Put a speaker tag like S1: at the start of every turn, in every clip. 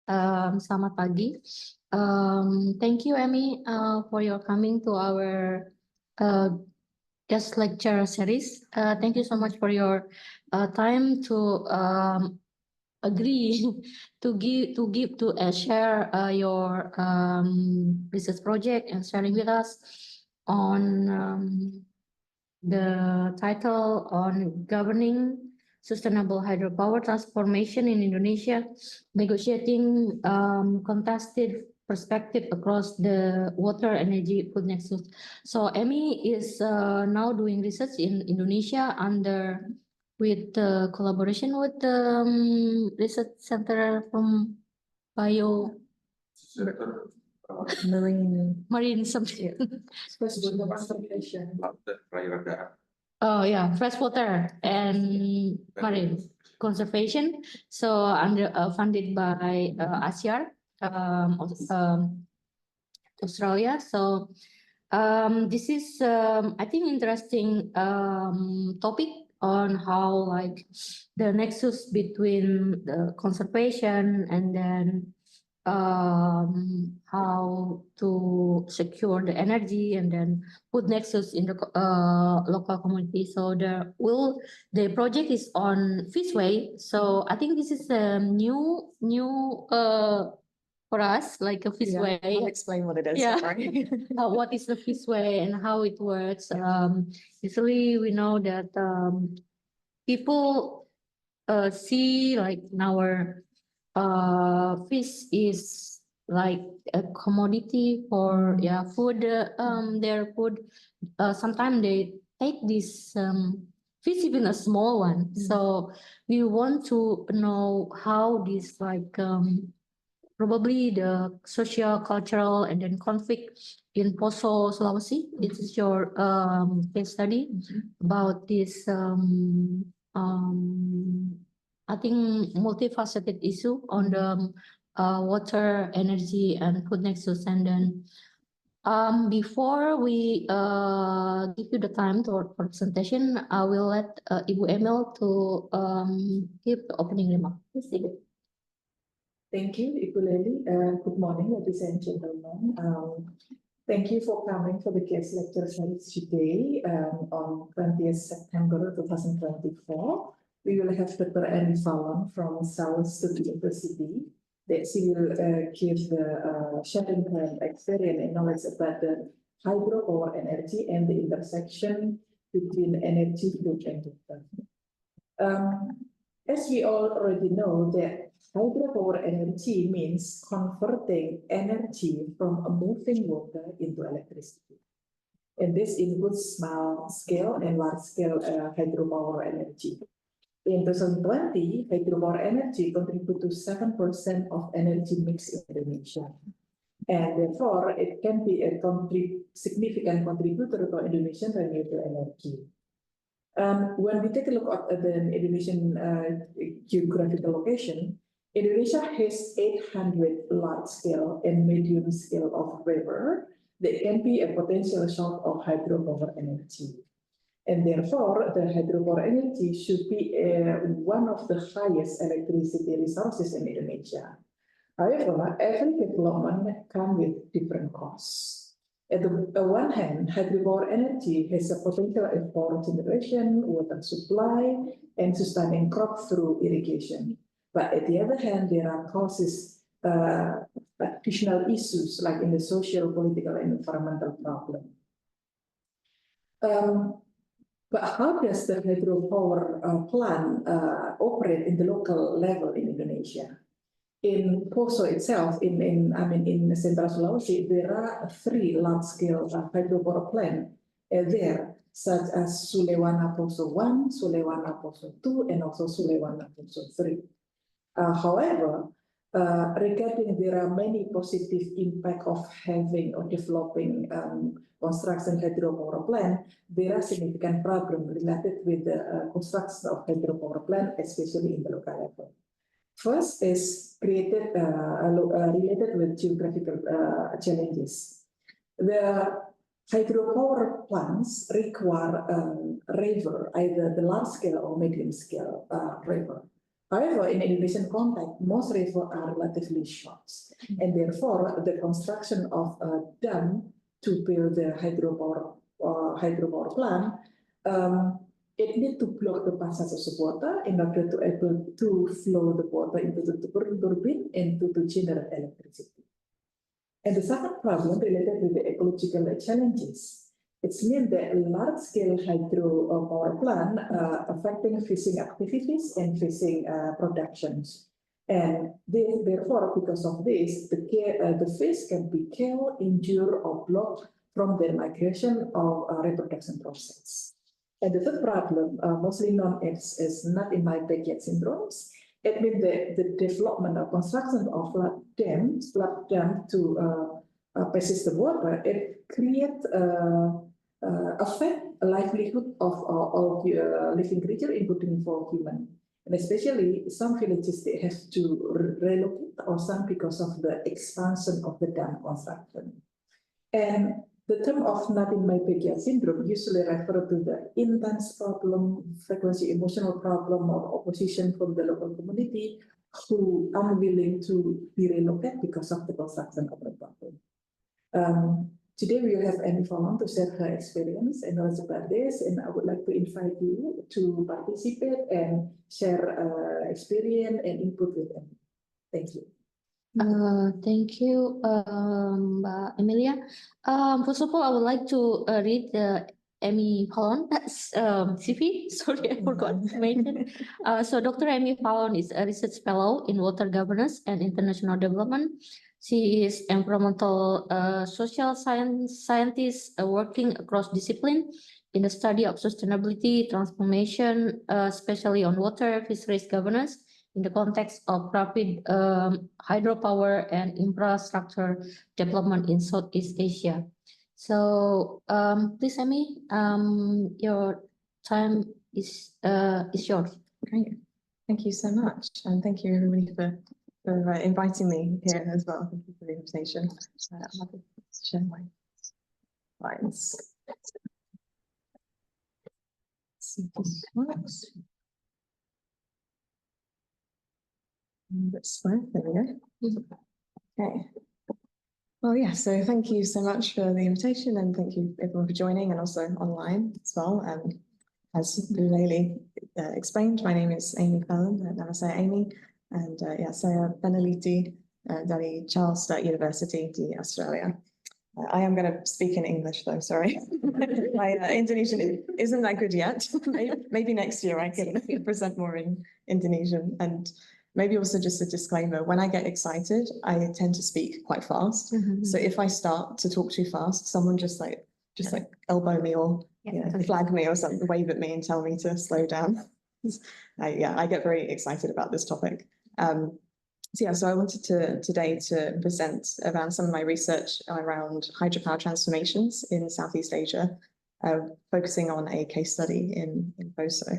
S1: Selamat pagi. Thank you, Amy, for your coming to our guest lecture series. Thank you so much for your time to agree to share your research project and sharing with us on the title on governing sustainable hydropower transformation in Indonesia, negotiating contested perspective across the water-energy-food nexus. So Amy is now doing research in Indonesia with collaboration with the research center from marine something. Oh yeah, freshwater and marine conservation. So funded by ASEAN, Australia. So this is I think interesting topic on how like the nexus between the conservation and then how to secure the energy and then put nexus in the local community. So the project is on Fishway. So I think this is a new for us, like a Fishway.
S2: Yeah, I'll explain what it is.
S1: Yeah.
S2: Sorry.
S1: What is the Fishway and how it works? Usually we know that people see like our fish is like a commodity for food. Their food. Sometimes they take this fish, even a small one. So we want to know how this like probably the social, cultural, and then conflict in Poso, Sulawesi. This is your case study about this. I think multifaceted issue on the water, energy, and food nexus. And then before we give you the time for presentation, I will let Ibu Emil to give the opening remark. Please, Ibu.
S3: Thank you, Ibu Lely. Good morning, ladies and gentlemen. Thank you for coming for the guest lecture series today on 20th September 2024. We will have Dr. Fallon from Sturt University that she will give the sharing her experience and knowledge about the hydropower energy and the intersection between energy, food, and water. As we all already know, that hydropower energy means converting energy from a moving water into electricity. And this includes small-scale and large-scale hydropower energy. In 2020, hydropower energy contributed to 7% of energy mix in Indonesia. And therefore, it can be a significant contributor to Indonesian renewable energy. When we take a look at the Indonesian geographical location, Indonesia has 800 large-scale and medium-scale of river that can be a potential source of hydropower energy. And therefore, the hydropower energy should be one of the highest electricity resources in Indonesia. However, every development comes with different costs. At the one hand, hydropower energy has a potential for generation, water supply, and sustaining crops through irrigation. But at the other hand, there are causes, additional issues like in the social, political, and environmental problem. But how does the hydropower plant operate in the local level in Indonesia? In Poso itself, in Central Sulawesi, there are 3 large-scale hydropower plants there, such as Sulewana Poso 1, Sulewana Poso 2, and also Sulewana Poso 3. However, regarding there are many positive impact of having or developing construction hydropower plant, there are significant problems related with the construction of hydropower plant, especially in the local level. First is related with geographical challenges. The hydropower plants require river, either the large scale or medium scale river. However, in Indonesian context, most rivers are relatively short, and therefore the construction of a dam to build the hydropower plant, it needs to block the passage of the water in order to able to flow the water into the turbine and to generate electricity. And the second problem related with the ecological challenges. It means that large-scale hydropower plant affecting fishing activities and fishing productions. And therefore, because of this, the fish can be killed, injured, or blocked from their migration or reproduction process. And the third problem, mostly known as not in my backyard syndromes, it means that the development or construction of flood dam to persist the water, it creates affect the livelihood of all living creatures, including for human. And especially some villages, they have to relocate, or some because of the expansion of the dam construction. And the term of not in my backyard syndrome usually refer to the intense problem, frequency emotional problem, or opposition from the local community who are unwilling to be relocated because of the construction of the problem. Today we will have Amy Fallon to share her experience and knowledge about this, and I would like to invite you to participate and share experience and input with Amy. Thank you.
S1: Thank you, Emilia. First of all, I would like to read Amy Fallon CV. Sorry, I forgot to mention. So Dr. Amy Fallon is a research fellow in water governance and international development. She is environmental social scientist working across discipline in the study of sustainability transformation, especially on water fisheries governance in the context of rapid hydropower and infrastructure development in Southeast Asia. So please, Amy, your time is yours.
S2: Great. Thank you so much. And thank you everybody for inviting me here as well. Thank you for the invitation. I'm happy to share my slides. See if this works. There we go. Okay. Well, yeah, so thank you so much for the invitation, and thank you everyone for joining, and also online as well. As Lily explained, my name is Amy Fallon, nama saya Amy, and yeah, saya peneliti dari Sturt University di Australia. I am going to speak in English though, sorry. My Indonesian isn't that good yet. Maybe next year I can present more in Indonesian. And maybe also just a disclaimer, when I get excited, I tend to speak quite fast. So if I start to talk too fast, someone just like elbow me or flag me or something, wave at me and tell me to slow down. Yeah, I get very excited about this topic. So I wanted today to present around some of my research around hydropower transformations in Southeast Asia, focusing on a case study in Poso.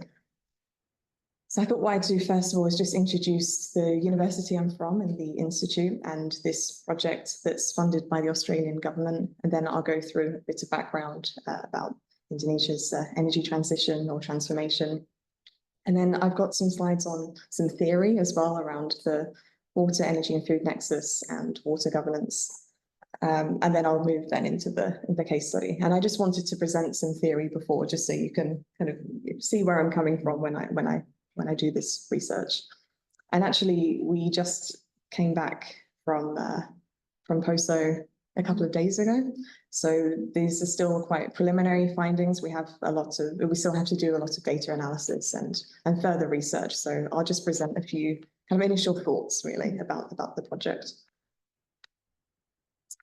S2: So I thought what I'd do first of all is just introduce the university I'm from and the institute and this project that's funded by the Australian government, and then I'll go through a bit of background about Indonesia's energy transition or transformation. And then I've got some slides on some theory as well around the water, energy and food nexus and water governance. And then I'll move then into the case study. And I just wanted to present some theory before, just so you can kind of see where I'm coming from when I do this research. And actually, we just came back from Poso a couple of days ago. So these are still quite preliminary findings. We still have to do a lot of data analysis and further research. So I'll just present a few kind of initial thoughts really about the project.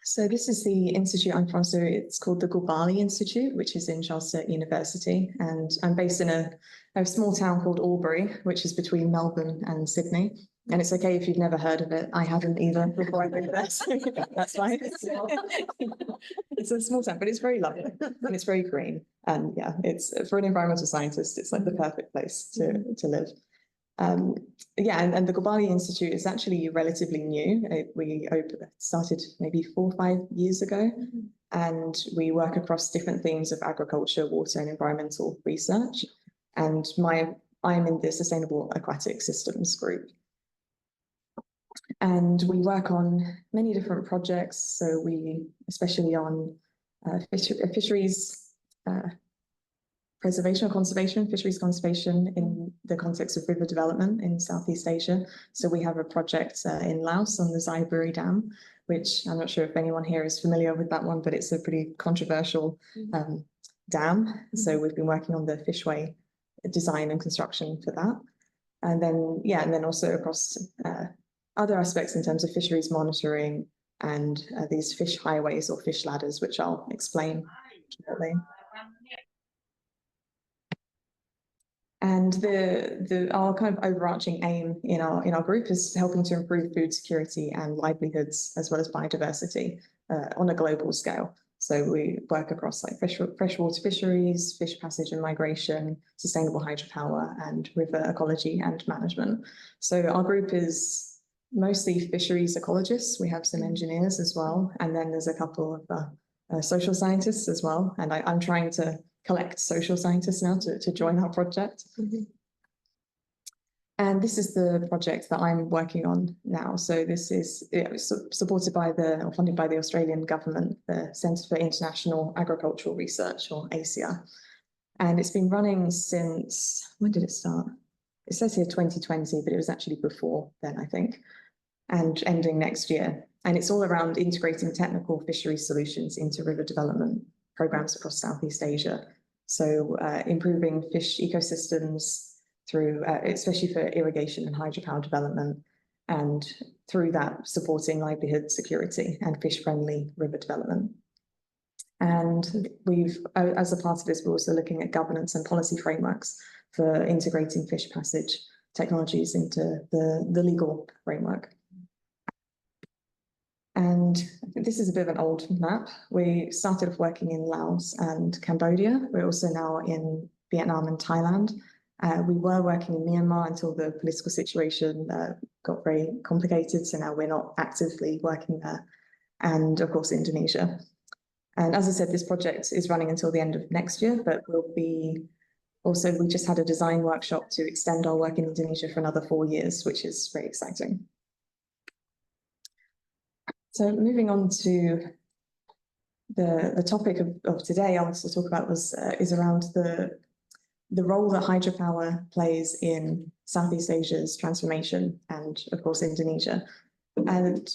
S2: So this is the institute I'm from. So it's called the Gubali Institute, which is in Sturt University. And I'm based in a small town called Albury, which is between Melbourne and Sydney. And it's okay if you've never heard of it. I hadn't either before I moved there, so that's fine. It's a small town, but it's very lovely and it's very green. And yeah, it's for an environmental scientist, it's like the perfect place to live. Yeah, and the Gubali Institute is actually relatively new. We started maybe 4 or 5 years ago, and we work across different themes of agriculture, water, and environmental research. And I'm in the Sustainable Aquatic Systems group. And we work on many different projects. So we, especially on fisheries preservation or conservation, fisheries conservation in the context of river development in Southeast Asia. So we have a project in Laos on the Xayaburi Dam, which I'm not sure if anyone here is familiar with that one, but it's a pretty controversial dam. So we've been working on the fishway design and construction for that. And then, yeah, and then also across other aspects in terms of fisheries monitoring and these fish highways or fish ladders, which I'll explain shortly. And our kind of overarching aim in our group is helping to improve food security and livelihoods as well as biodiversity on a global scale. So we work across like freshwater fisheries, fish passage and migration, sustainable hydropower, and river ecology and management. So our group is mostly fisheries ecologists. We have some engineers as well, and then there's a couple of social scientists as well. And I'm trying to collect social scientists now to join our project. And this is the project that I'm working on now. So this is supported by or funded by the Australian government, the Centre for International Agricultural Research, or ACIA. And it's been running since, when did it start? It says here 2020, but it was actually before then, I think, and ending next year. And it's all around integrating technical fishery solutions into river development programs across Southeast Asia. So improving fish ecosystems through, especially for irrigation and hydropower development, and through that supporting livelihood security and fish-friendly river development. And we've, as a part of this, we're also looking at governance and policy frameworks for integrating fish passage technologies into the legal framework. And this is a bit of an old map. We started off working in Laos and Cambodia. We're also now in Vietnam and Thailand. We were working in Myanmar until the political situation got very complicated. So now we're not actively working there. And of course, Indonesia. And as I said, this project is running until the end of next year, but we'll be also, we just had a design workshop to extend our work in Indonesia for another 4 years, which is very exciting. So moving on to the topic of today, I wanted to talk about is around the role that hydropower plays in Southeast Asia's transformation and, of course, Indonesia. And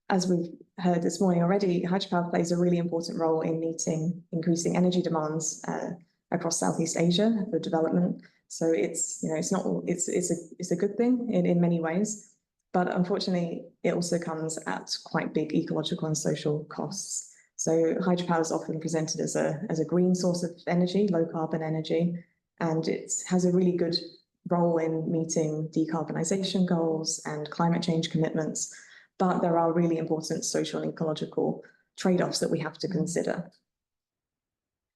S2: as we've heard this morning already, hydropower plays a really important role in meeting increasing energy demands across Southeast Asia for development. So it's a good thing in many ways. But unfortunately, it also comes at quite big ecological and social costs. So hydropower is often presented as a green source of energy, low carbon energy, and it has a really good role in meeting decarbonisation goals and climate change commitments. But there are really important social and ecological trade-offs that we have to consider.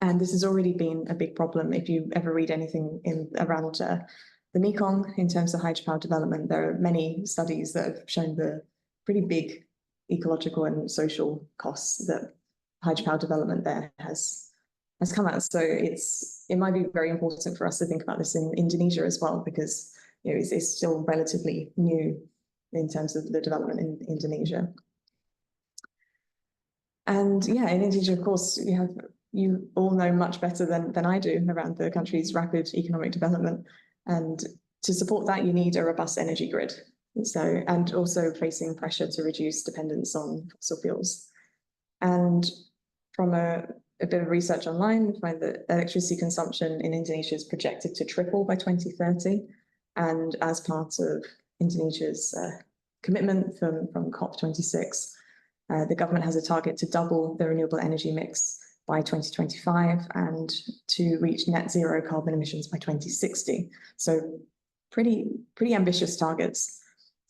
S2: And this has already been a big problem. If you ever read anything around the Mekong in terms of hydropower development, there are many studies that have shown the pretty big ecological and social costs that hydropower development there has come at. So it might be very important for us to think about this in Indonesia as well, because it's still relatively new in terms of the development in Indonesia. And yeah, in Indonesia, of course, you all know much better than I do around the country's rapid economic development. And to support that, you need a robust energy grid. So, and also facing pressure to reduce dependence on fossil fuels. And from a bit of research online, we find that electricity consumption in Indonesia is projected to triple by 2030. And as part of Indonesia's commitment from COP26, the government has a target to double the renewable energy mix by 2025 and to reach net zero carbon emissions by 2060. So pretty ambitious targets.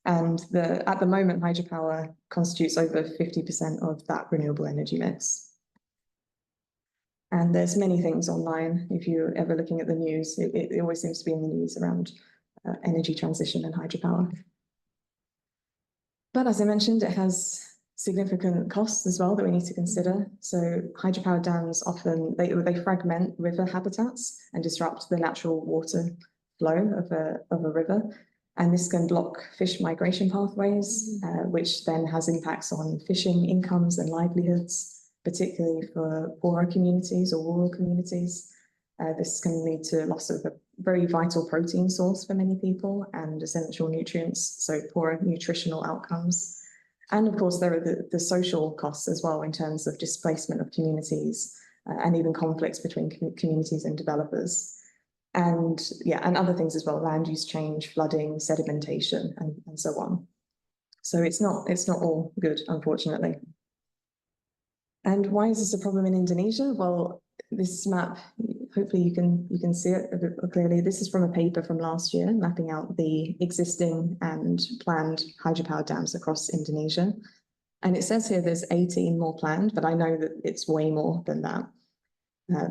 S2: And at the moment, hydropower constitutes over 50% of that renewable energy mix. And there's many things online. If you're ever looking at the news, it always seems to be in the news around energy transition and hydropower. But as I mentioned, it has significant costs as well that we need to consider. So hydropower dams often, they fragment river habitats and disrupt the natural water flow of a river. And this can block fish migration pathways, which then has impacts on fishing incomes and livelihoods, particularly for poorer communities or rural communities. This can lead to loss of a very vital protein source for many people and essential nutrients, so poorer nutritional outcomes. And of course, there are the social costs as well in terms of displacement of communities and even conflicts between communities and developers. And yeah, and other things as well, land use change, flooding, sedimentation, and so on. So it's not all good, unfortunately. And why is this a problem in Indonesia? Well, this map, hopefully you can see it a bit clearly. This is from a paper from last year, mapping out the existing and planned hydropower dams across Indonesia. And it says here there's 18 more planned, but I know that it's way more than that.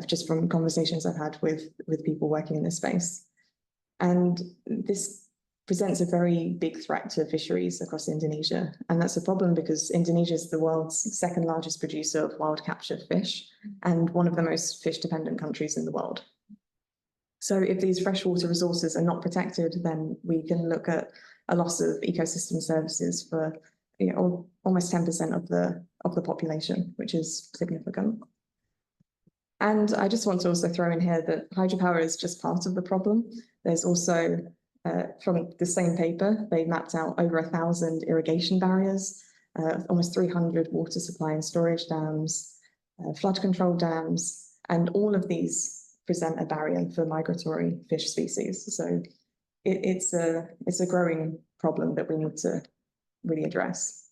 S2: Just from conversations I've had with people working in this space. And this presents a very big threat to fisheries across Indonesia. And that's a problem because Indonesia is the world's second largest producer of wild captured fish and one of the most fish dependent countries in the world. So if these freshwater resources are not protected, then we can look at a loss of ecosystem services for almost 10% of the population, which is significant. And I just want to also throw in here that hydropower is just part of the problem. There's also, from the same paper, they mapped out over 1,000 irrigation barriers, almost 300 water supply and storage dams, flood control dams, and all of these present a barrier for migratory fish species. So it's a growing problem that we need to really address.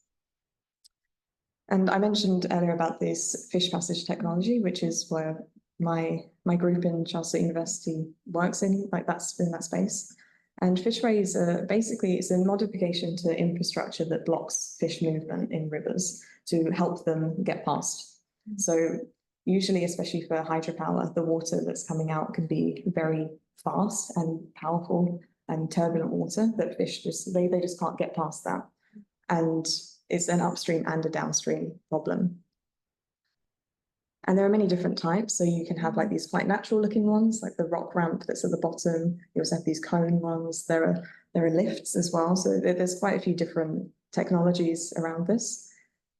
S2: And I mentioned earlier about this fish passage technology, which is where my group in Charles Sturt University works in, that's in that space. And fishways are basically, it's a modification to infrastructure that blocks fish movement in rivers to help them get past. So usually, especially for hydropower, the water that's coming out can be very fast and powerful and turbulent water that fish they just can't get past that. And it's an upstream and a downstream problem. And there are many different types. So you can have like these quite natural looking ones, like the rock ramp that's at the bottom. You also have these cone ones. There are lifts as well. So there's quite a few different technologies around this.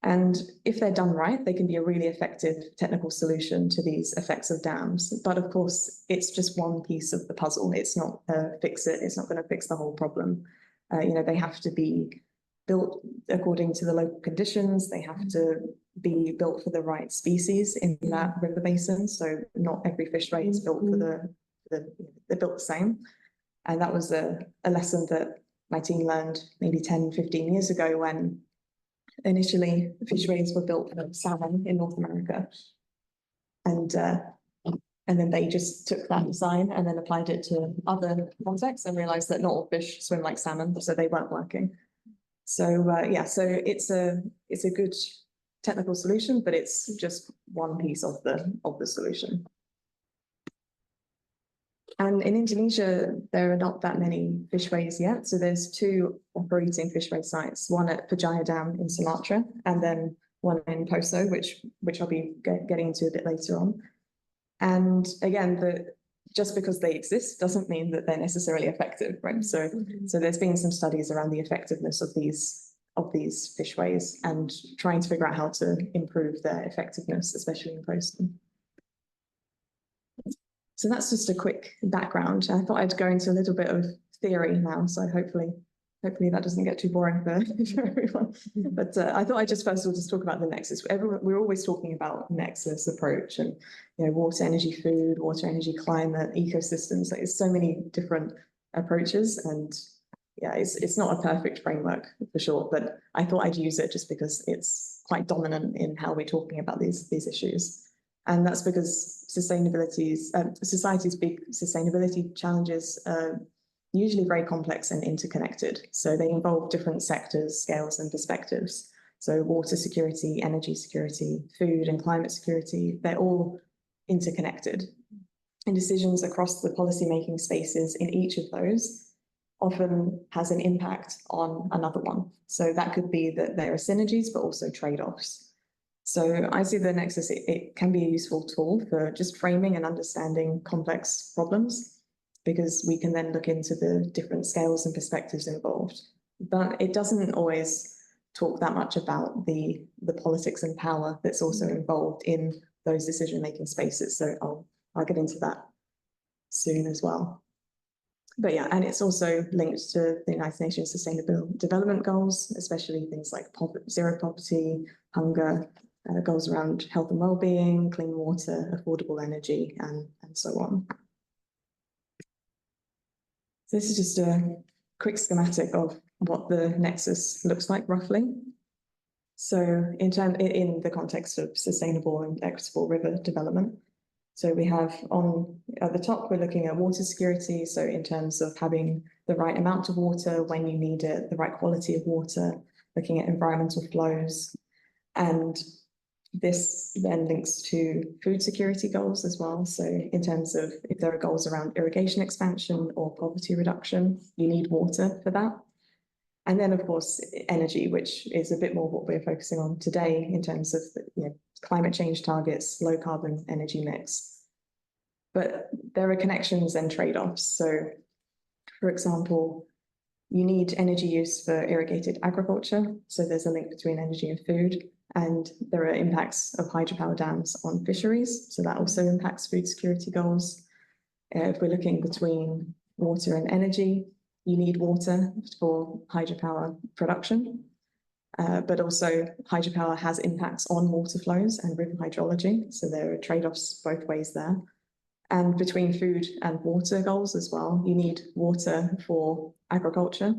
S2: And if they're done right, they can be a really effective technical solution to these effects of dams. But of course, it's just one piece of the puzzle. It's not it's not going to fix the whole problem. They have to be built according to the local conditions. They have to be built for the right species in that river basin. So not every fishway is built for they're built the same. And that was a lesson that my team learned maybe 10, 15 years ago when initially fishways were built for salmon in North America. And then they just took that design and then applied it to other contexts and realized that not all fish swim like salmon, so they weren't working. So so it's a good technical solution, but it's just one piece of the solution. And in Indonesia, there are not that many fishways yet. So there's 2 operating fishway sites, one at Pejaya Dam in Sumatra, and then one in Poso, which I'll be getting into a bit later on. And again, just because they exist doesn't mean that they're necessarily effective, right? So there's been some studies around the effectiveness of these fishways and trying to figure out how to improve their effectiveness, especially in Poso. So that's just a quick background. I thought I'd go into a little bit of theory now, so hopefully that doesn't get too boring for everyone. But I thought I'd just first of all just talk about the nexus. We're always talking about nexus approach and water, energy, food, water, energy, climate, ecosystems. Like, it's so many different approaches, and yeah, it's not a perfect framework for sure. But I thought I'd use it just because it's quite dominant in how we're talking about these issues. And that's because society's big sustainability challenges are usually very complex and interconnected. So they involve different sectors, scales, and perspectives. So water security, energy security, food and climate security, they're all interconnected. And decisions across the policymaking spaces in each of those often has an impact on another one. So that could be that there are synergies, but also trade-offs. So I see the nexus, it can be a useful tool for just framing and understanding complex problems. because we can then look into the different scales and perspectives involved. But it doesn't always talk that much about the politics and power that's also involved in those decision-making spaces. So I'll get into that soon as well. But yeah, and it's also linked to the United Nations Sustainable Development Goals, especially things like zero poverty, hunger, goals around health and well-being, clean water, affordable energy, and so on. So this is just a quick schematic of what the nexus looks like roughly. So in the context of sustainable and equitable river development. So we have at the top, we're looking at water security. So in terms of having the right amount of water when you need it, the right quality of water, looking at environmental flows. And this then links to food security goals as well. So in terms of if there are goals around irrigation expansion or poverty reduction, you need water for that. And then, of course, energy, which is a bit more what we're focusing on today in terms of climate change targets, low carbon energy mix. But there are connections and trade-offs. So, for example, you need energy use for irrigated agriculture. So there's a link between energy and food. And there are impacts of hydropower dams on fisheries. So that also impacts food security goals. If we're looking between water and energy, you need water for hydropower production, but also hydropower has impacts on water flows and river hydrology. So there are trade-offs both ways there. And between food and water goals as well, you need water for agriculture.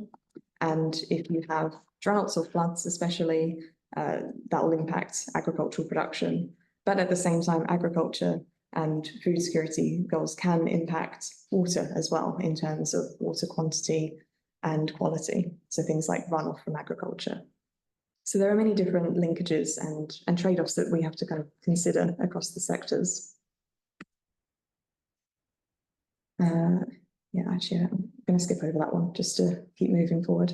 S2: And if you have droughts or floods, especially, that will impact agricultural production. But at the same time, agriculture and food security goals can impact water as well in terms of water quantity and quality. So things like runoff from agriculture. So there are many different linkages and trade-offs that we have to kind of consider across the sectors. Yeah, actually, I'm going to skip over that one just to keep moving forward.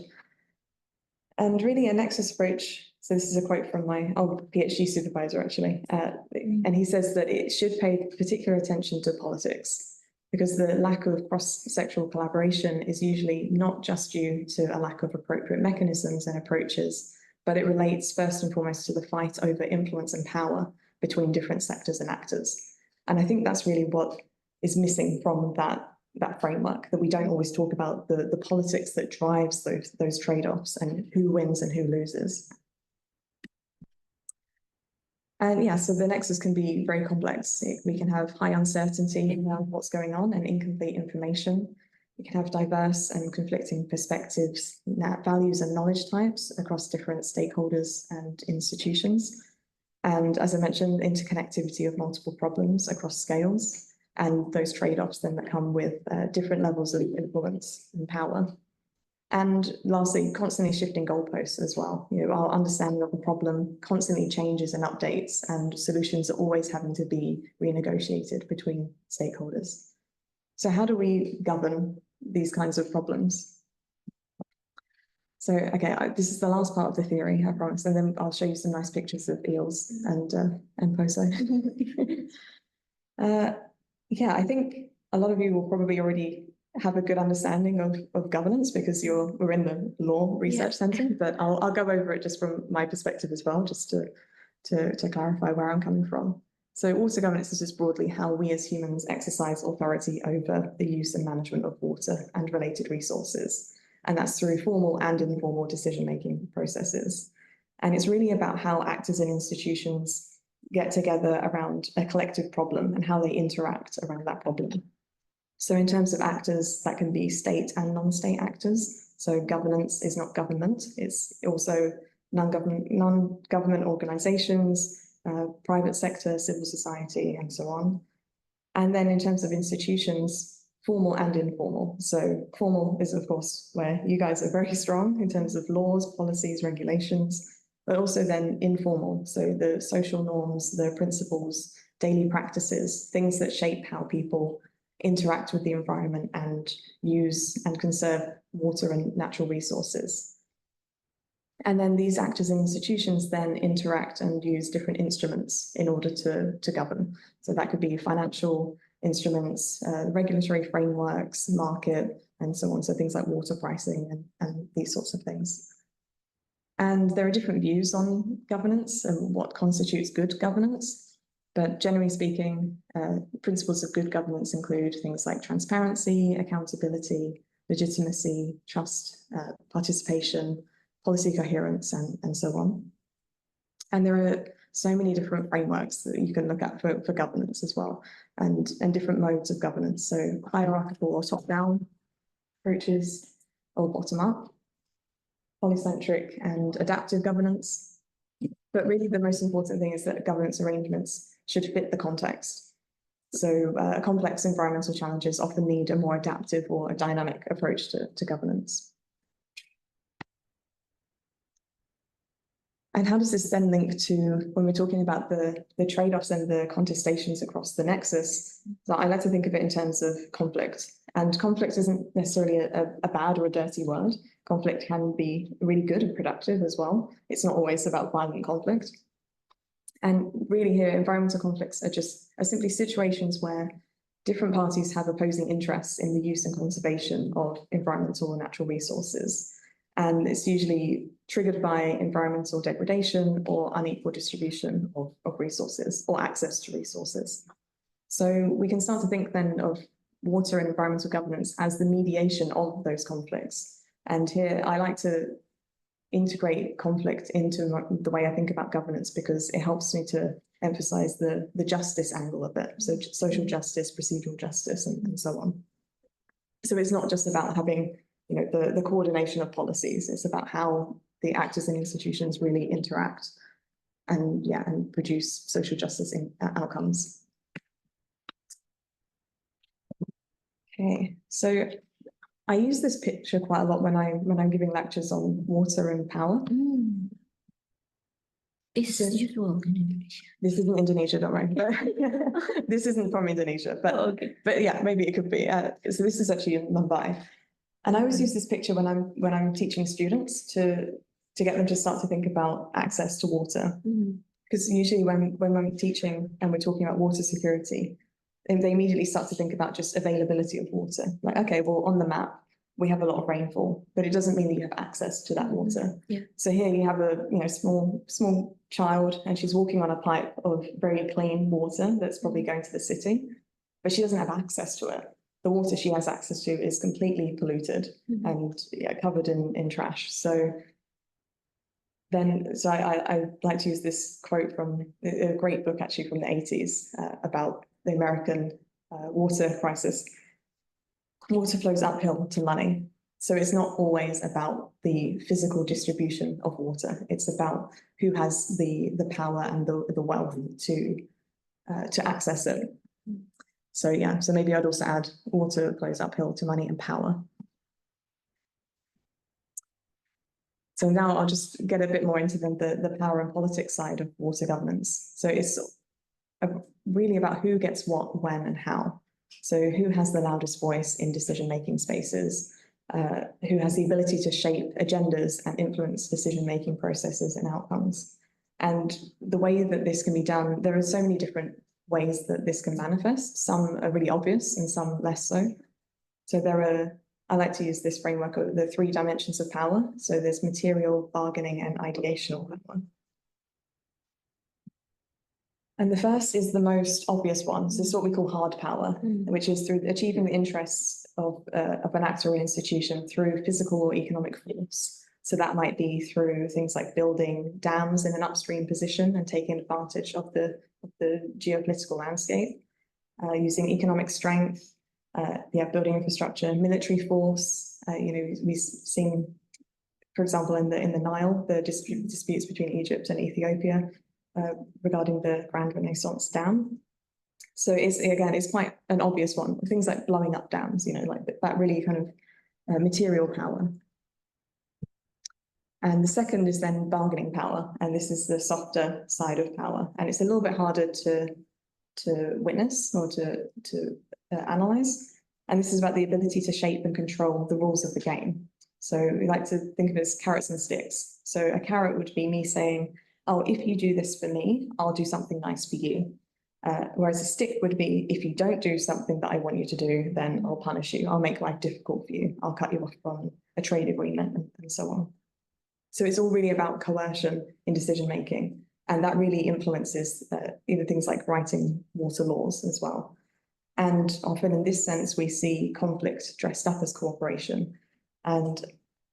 S2: And really a nexus approach. So this is a quote from my old PhD supervisor, actually. And he says that it should pay particular attention to politics because the lack of cross-sectoral collaboration is usually not just due to a lack of appropriate mechanisms and approaches, but it relates first and foremost to the fight over influence and power between different sectors and actors. And I think that's really what is missing from that framework, that we don't always talk about the politics that drives those trade-offs and who wins and who loses. And yeah, so the nexus can be very complex. We can have high uncertainty around what's going on and incomplete information. We can have diverse and conflicting perspectives, values and knowledge types across different stakeholders and institutions. And as I mentioned, interconnectivity of multiple problems across scales and those trade-offs then that come with different levels of influence and power. And lastly, constantly shifting goalposts as well. Our understanding of the problem constantly changes and updates, and solutions are always having to be renegotiated between stakeholders. So how do we govern these kinds of problems? So, okay, this is the last part of the theory, I promise, and then I'll show you some nice pictures of eels and POSO. Yeah, I think a lot of you will probably already have a good understanding of governance because we're in the law research center, but I'll go over it just from my perspective as well, just to clarify where I'm coming from. So water governance is just broadly how we as humans exercise authority over the use and management of water and related resources. And that's through formal and informal decision-making processes. And it's really about how actors and institutions get together around a collective problem and how they interact around that problem. So in terms of actors, that can be state and non-state actors. So governance is not government, it's also non-government organizations, private sector, civil society, and so on. And then in terms of institutions, formal and informal. So formal is, of course, where you guys are very strong in terms of laws, policies, regulations, but also then informal. So the social norms, the principles, daily practices, things that shape how people interact with the environment and use and conserve water and natural resources. And then these actors and institutions then interact and use different instruments in order to govern. So that could be financial instruments, regulatory frameworks, market, and so on. So things like water pricing and these sorts of things. And there are different views on governance and what constitutes good governance. But generally speaking, principles of good governance include things like transparency, accountability, legitimacy, trust, participation, policy coherence, and so on. And there are so many different frameworks that you can look at for governance as well, and different modes of governance. So hierarchical or top-down approaches, or bottom-up, polycentric and adaptive governance. But really the most important thing is that governance arrangements should fit the context. So complex environmental challenges often need a more adaptive or a dynamic approach to governance. And how does this then link to when we're talking about the trade-offs and the contestations across the nexus? So I like to think of it in terms of conflict. And conflict isn't necessarily a bad or a dirty word. Conflict can be really good and productive as well. It's not always about violent conflict. And really here, environmental conflicts are simply situations where different parties have opposing interests in the use and conservation of environmental and natural resources. And it's usually triggered by environmental degradation or unequal distribution of resources or access to resources. So we can start to think then of water and environmental governance as the mediation of those conflicts. And here I like to integrate conflict into the way I think about governance because it helps me to emphasize the justice angle of it. So social justice, procedural justice, and so on. So it's not just about having the coordination of policies. It's about how the actors and institutions really interact and produce social justice outcomes. Okay, so I use this picture quite a lot when I'm giving lectures on water and power.
S1: This is usual in Indonesia.
S2: This isn't Indonesia, don't worry. This isn't from Indonesia, but but yeah, maybe it could be. So this is actually in Mumbai. And I always use this picture when I'm teaching students to get them to start to think about access to water. Because usually when I'm teaching and we're talking about water security, they immediately start to think about just availability of water. Like, okay, well, on the map, we have a lot of rainfall, but it doesn't mean that you have access to that water.
S1: Yeah. So
S2: here you have a small child and she's walking on a pipe of very clean water that's probably going to the city, but she doesn't have access to it. The water she has access to is completely polluted and covered in trash. So I like to use this quote from a great book actually from the 80s about the American water crisis. Water flows uphill to money. So it's not always about the physical distribution of water. It's about who has the power and the wealth to access it. So so maybe I'd also add water flows uphill to money and power. So now I'll just get a bit more into the power and politics side of water governance. So it's really about who gets what, when, and how. So who has the loudest voice in decision-making spaces, who has the ability to shape agendas and influence decision-making processes and outcomes. And the way that this can be done, there are so many different ways that this can manifest. Some are really obvious and some less so. So I like to use this framework of the 3 dimensions of power. So there's material, bargaining, and ideational power. And the first is the most obvious one. So this is what we call hard power, which is through achieving the interests of an actor or institution through physical or economic force. So that might be through things like building dams in an upstream position and taking advantage of the geopolitical landscape, using economic strength, building infrastructure, military force. We've seen, for example, in the Nile, the disputes between Egypt and Ethiopia regarding the Grand Renaissance Dam. So it's quite an obvious one. Things like blowing up dams, like that really kind of material power. And the second is then bargaining power, and this is the softer side of power, and it's a little bit harder to witness or to analyze. And this is about the ability to shape and control the rules of the game. So we like to think of it as carrots and sticks. So a carrot would be me saying, oh, if you do this for me, I'll do something nice for you. Whereas a stick would be, if you don't do something that I want you to do, then I'll punish you. I'll make life difficult for you. I'll cut you off from a trade agreement and so on. So it's all really about coercion in decision making. And that really influences things like writing water laws as well. And often in this sense, we see conflict dressed up as cooperation. And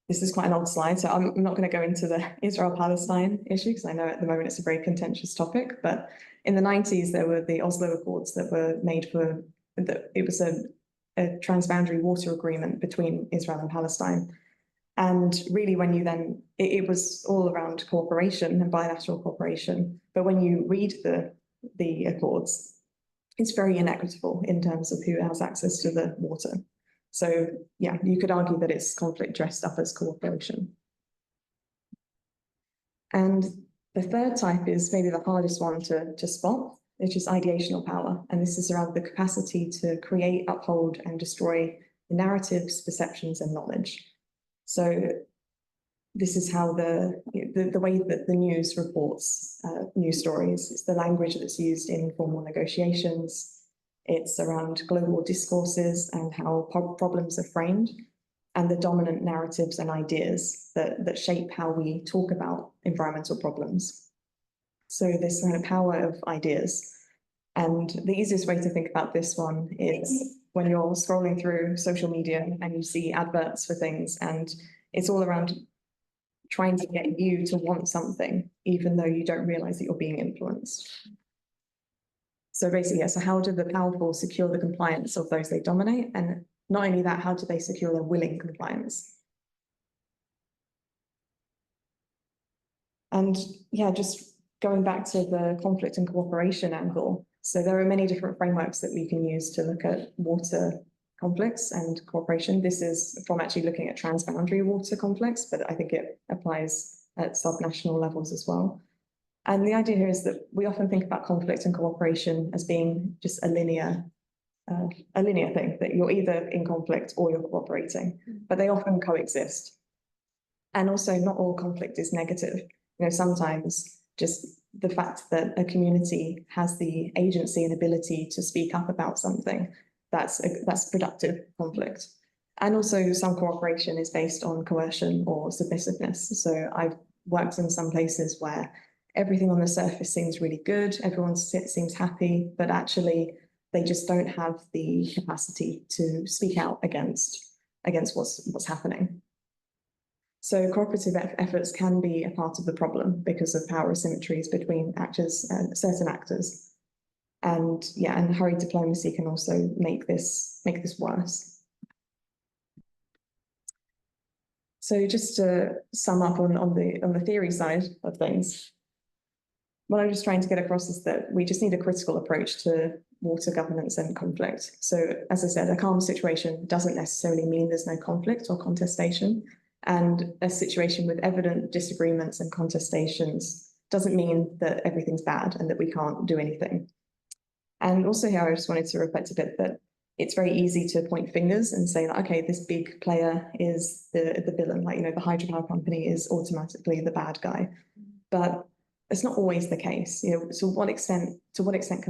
S2: this is quite an old slide, so I'm not going to go into the Israel-Palestine issue, because I know at the moment it's a very contentious topic. But in the 90s, there were the Oslo Accords that were made for, it was a transboundary water agreement between Israel and Palestine. And really, when you then, it was all around cooperation and bilateral cooperation. But when you read the accords, it's very inequitable in terms of who has access to the water. So yeah, you could argue that it's conflict dressed up as cooperation. And the third type is maybe the hardest one to spot, which is ideational power. And this is around the capacity to create, uphold, and destroy narratives, perceptions, and knowledge. So this is how the way that the news reports news stories. It's the language that's used in formal negotiations. It's around global discourses and how problems are framed, and the dominant narratives and ideas that shape how we talk about environmental problems. So this kind of power of ideas. And the easiest way to think about this one is when you're scrolling through social media and you see adverts for things, and it's all around trying to get you to want something, even though you don't realize that you're being influenced. So basically, yeah, so how do the powerful secure the compliance of those they dominate? And not only that, how do they secure their willing compliance? And yeah, just going back to the conflict and cooperation angle. So there are many different frameworks that we can use to look at water conflicts and cooperation. This is from actually looking at transboundary water conflicts, but I think it applies at subnational levels as well. And the idea here is that we often think about conflict and cooperation as being just a linear thing, that you're either in conflict or you're cooperating, but they often coexist. And also, not all conflict is negative. You know, sometimes just the fact that a community has the agency and ability to speak up about something, that's productive conflict. And also, some cooperation is based on coercion or submissiveness. So I've worked in some places where everything on the surface seems really good, everyone seems happy, but actually they just don't have the capacity to speak out against what's happening. So cooperative efforts can be a part of the problem because of power asymmetries between actors and certain actors. And yeah, and hurried diplomacy can also make this worse. So just to sum up on the theory side of things, what I'm just trying to get across is that we just need a critical approach to water governance and conflict. So as I said, a calm situation doesn't necessarily mean there's no conflict or contestation. And a situation with evident disagreements and contestations doesn't mean that everything's bad and that we can't do anything. And also here, I just wanted to reflect a bit that it's very easy to point fingers and say, like, okay, this big player is the villain, like, you know, the hydropower company is automatically the bad guy. But it's not always the case. You know, to what extent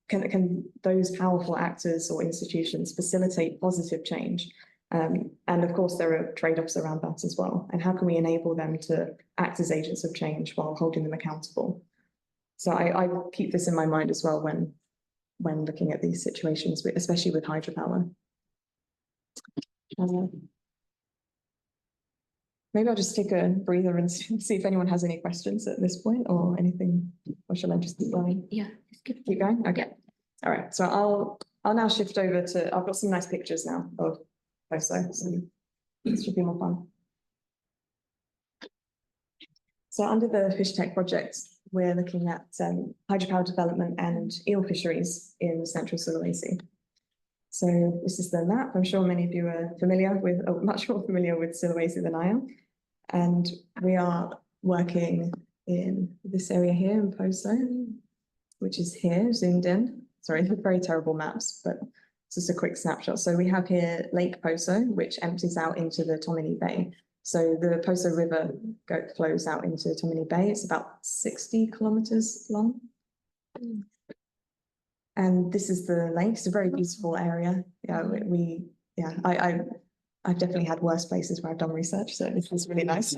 S2: can those powerful actors or institutions facilitate positive change? And of course, there are trade-offs around that as well. And how can we enable them to act as agents of change while holding them accountable? So I keep this in my mind as well when looking at these situations, especially with hydropower. Maybe I'll just take a breather and see if anyone has any questions at this point or anything, or shall I just keep going?
S1: Yeah,
S2: Keep going? Okay. All right. So I'll now shift over to, I've got some nice pictures now of POSO, so this should be more fun. So under the Fish Tech project, we're looking at hydropower development and eel fisheries in central Sulawesi. So this is the map. I'm sure many of you are familiar with, or much more familiar with Sulawesi than I am. And we are working in this area here in POSO, which is here, zoomed in. Sorry, they're very terrible maps, but it's just a quick snapshot. So we have here Lake POSO, which empties out into the Tomini Bay. So the POSO River flows out into Tomini Bay. It's about 60 kilometers long. And this is the lake. It's a very beautiful area. Yeah, I've definitely had worse places where I've done research, so this is really nice.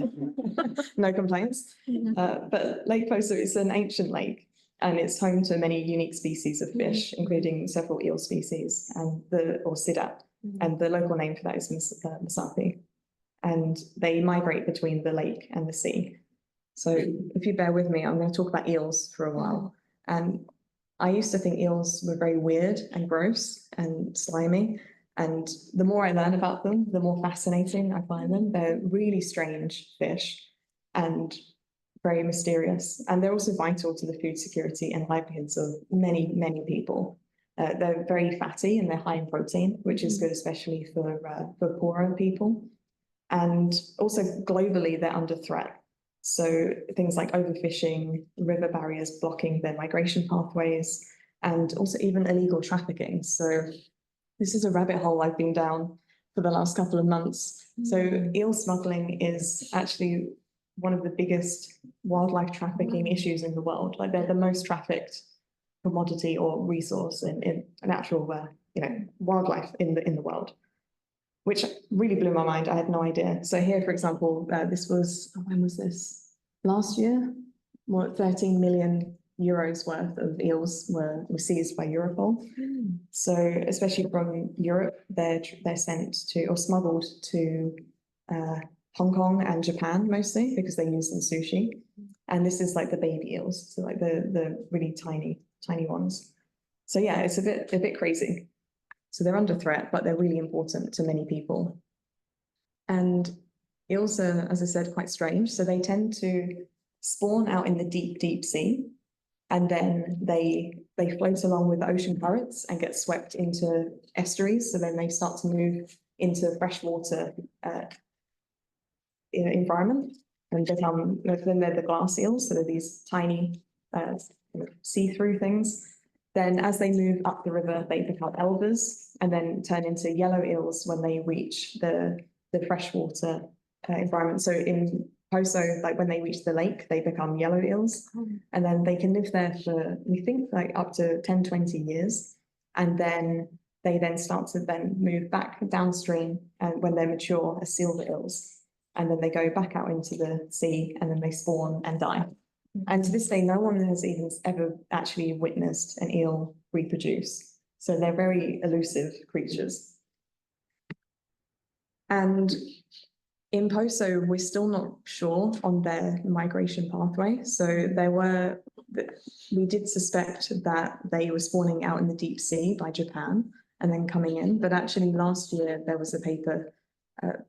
S2: No complaints. But Lake Poso is an ancient lake, and it's home to many unique species of fish, including several eel species and sidat, and the local name for that is masapi. And they migrate between the lake and the sea. So if you bear with me, I'm going to talk about eels for a while. And I used to think eels were very weird and gross and slimy. And the more I learn about them, the more fascinating I find them. They're really strange fish and very mysterious. And they're also vital to the food security and livelihoods of many, many people. They're very fatty and they're high in protein, which is good, especially for poorer people. And also globally, they're under threat. So things like overfishing, river barriers blocking their migration pathways, and also even illegal trafficking. So this is a rabbit hole I've been down for the last couple of months. So eel smuggling is actually one of the biggest wildlife trafficking issues in the world. Like they're the most trafficked commodity or resource in natural, wildlife in the world, which really blew my mind. I had no idea. So here, for example, this was, when was this? Last year, 13 million euros worth of eels were seized by Europol. So especially from Europe, they're sent to or smuggled to Hong Kong and Japan mostly because they use them sushi. And this is like the baby eels, so like the really tiny ones. So yeah, it's a bit crazy. So they're under threat, but they're really important to many people. And eels are, as I said, quite strange. So they tend to spawn out in the deep, deep sea. And then they float along with the ocean currents and get swept into estuaries. So then they start to move into freshwater environment and then they're the glass eels. So they're these tiny see-through things. Then as they move up the river, they become elvers and then turn into yellow eels when they reach the freshwater environment. So in Poso, like when they reach the lake, they become yellow eels. And then they can live there for, we think, like up to 10, 20 years. And then they start to move back downstream and when they're mature as silver eels. And then they go back out into the sea and then they spawn and die. And to this day, no one has even ever actually witnessed an eel reproduce. So they're very elusive creatures. And in Poso, we're still not sure on their migration pathway. So we did suspect that they were spawning out in the deep sea by Japan and then coming in. But actually last year, there was a paper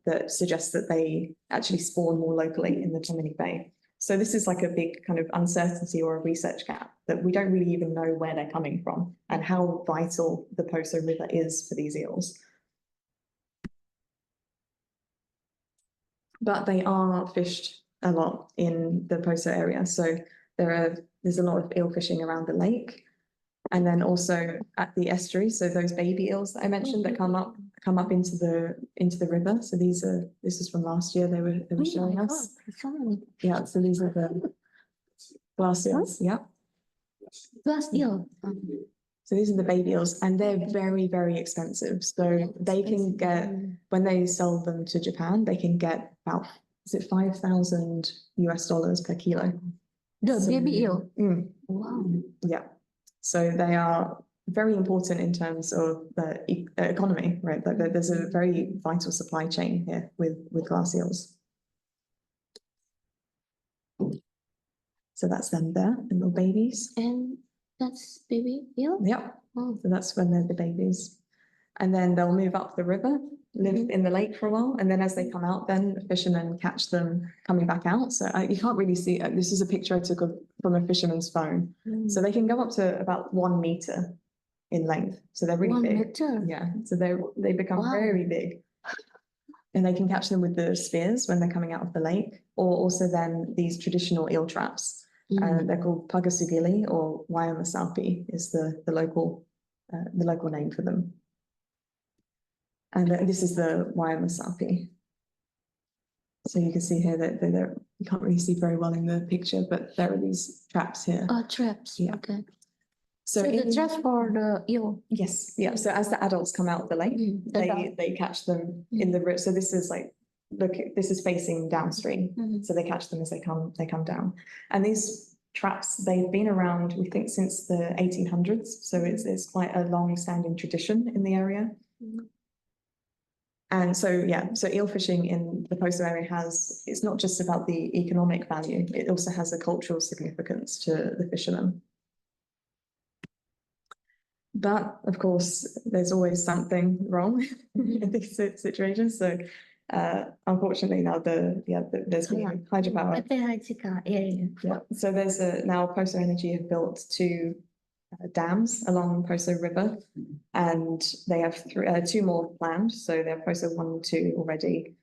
S2: that suggests that they actually spawn more locally in the Tammany Bay. So this is like a big kind of uncertainty or a research gap that we don't really even know where they're coming from and how vital the Poso River is for these eels. But they are fished a lot in the Poso area. So there's a lot of eel fishing around the lake. And then also at the estuary, so those baby eels that I mentioned that come up into the river. So this is from last year. They were showing us. Yeah, so these are the glass eels. Yeah.
S1: Glass eel.
S2: So these are the baby eels, and they're very, very expensive. So they can get, when they sell them to Japan, they can get about, is it $5,000 per kilo?
S1: The baby eel.
S2: Wow. Yeah. So they are very important in terms of the economy, right? There's a very vital supply chain here with glass eels. So that's them there, the little babies.
S1: And that's baby eel?
S2: Yep. So that's when they're the babies. And then they'll move up the river, live in the lake for a while. And then as they come out, then fishermen catch them coming back out. So you can't really see, this is a picture I took from a fisherman's phone. So they can go up to about 1 meter in length. So they're really
S1: 1
S2: big.
S1: meter?
S2: Yeah. So they become very big. And they can catch them with the spears when they're coming out of the lake, or also then these traditional eel traps. They're called pagasugili or wayamasapi is the local name for them. And this is the wayamasapi. So you can see here that you can't really see very well in the picture, but there are these traps here.
S1: Oh, traps.
S2: Yeah.
S1: Okay. So the
S2: in-
S1: trash for the eel.
S2: Yes, yeah. So as the adults come out of the lake, they catch them in the river. So this is like, look, this is facing downstream. So they catch them as they come down. And these traps, they've been around, we think, since the 1800s. So it's quite a long-standing tradition in the area. And so, yeah, so eel fishing in the Poso area it's not just about the economic value, it also has a cultural significance to the fishermen. But of course, there's always something wrong in these situations. So unfortunately now there's been hydropower. Yeah. So there's now Poso Energy have built 2 dams along Poso River, and they have 2 more planned. So they have Poso 1 and 2 already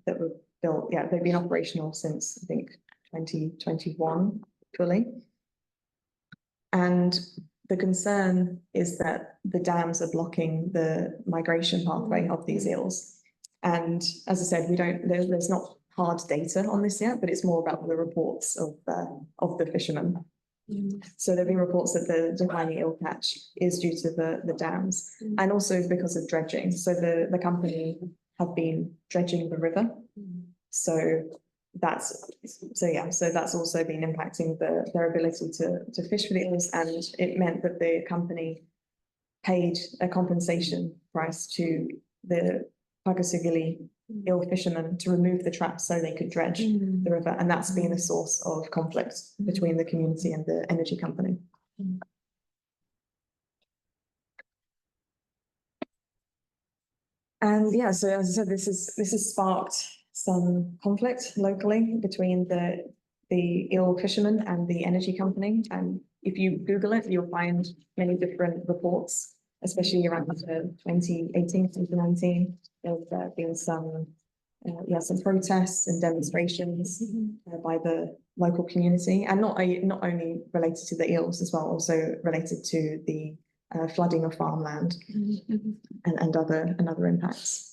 S2: that were built. Yeah, they've been operational since I think 2021 fully. And the concern is that the dams are blocking the migration pathway of these eels. And as I said, there's not hard data on this yet, but it's more about the reports of the fishermen. So there have been reports that the declining eel catch is due to the dams, and also because of dredging. So the company have been dredging the river. So that's also been impacting their ability to fish for the eels, and it meant that the company paid a compensation price to the Pagasugili eel fishermen to remove the traps so they could dredge the river, and that's been a source of conflict between the community and the energy company. And yeah, so as I said, this has sparked some conflict locally between the eel fishermen and the energy company. And if you Google it, you'll find many different reports, especially around 2018, 2019. There's been some protests and demonstrations by the local community, and not only related to the eels as well, also related to the flooding of farmland and other impacts.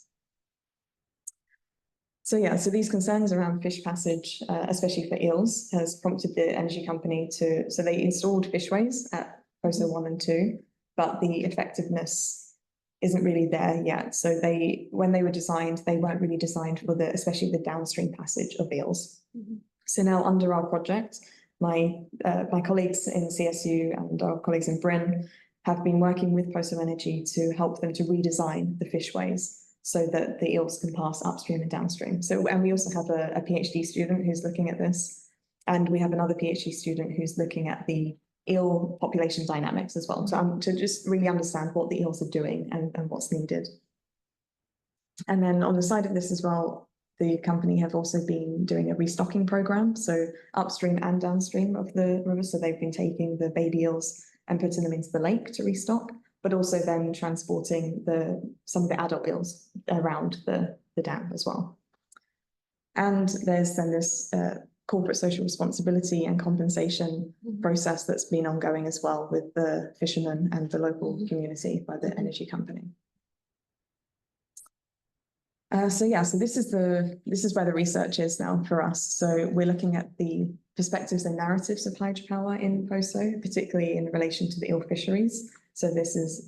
S2: So yeah, so these concerns around fish passage, especially for eels, has prompted the energy company so they installed fishways at Poso 1 and 2, but the effectiveness isn't really there yet. So when they were designed, they weren't really designed for especially the downstream passage of eels. So now under our project, my colleagues in CSU and our colleagues in BRIN have been working with Poso Energy to help them to redesign the fishways so that the eels can pass upstream and downstream. So, and we also have a PhD student who's looking at this, and we have another PhD student who's looking at the eel population dynamics as well, to just really understand what the eels are doing and what's needed. And then on the side of this as well, the company have also been doing a restocking program, so upstream and downstream of the river. So they've been taking the baby eels and putting them into the lake to restock, but also then transporting some of the adult eels around the dam as well. And there's then this corporate social responsibility and compensation process that's been ongoing as well with the fishermen and the local community by the energy company. So this is where the research is now for us. So we're looking at the perspectives and narratives of hydropower in Poso, particularly in relation to the eel fisheries. So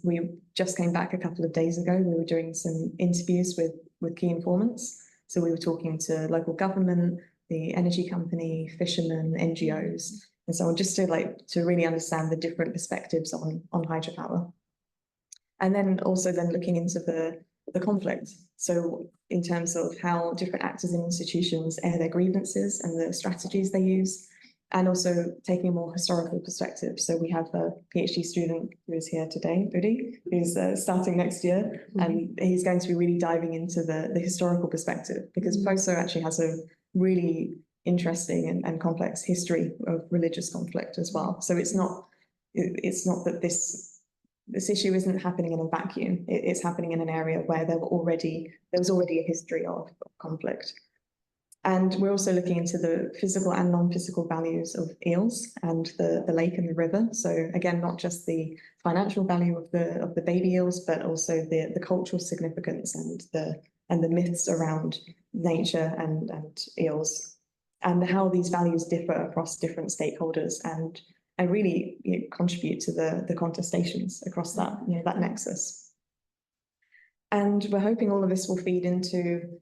S2: we just came back a couple of days ago. We were doing some interviews with key informants. So we were talking to local government, the energy company, fishermen, NGOs, and so on, just to really understand the different perspectives on hydropower. And then also looking into the conflict. So in terms of how different actors and institutions air their grievances and the strategies they use, and also taking a more historical perspective. So we have a PhD student who is here today, Udi, who's starting next year, and he's going to be really diving into the historical perspective, because Poso actually has a really interesting and complex history of religious conflict as well. So it's not that this issue isn't happening in a vacuum. It's happening in an area where there was already a history of conflict. And we're also looking into the physical and non-physical values of eels and the lake and the river. So again, not just the financial value of the baby eels, but also the cultural significance and the myths around nature and eels, and how these values differ across different stakeholders and and really contribute to the contestations across that, that nexus. And we're hoping all of this will feed into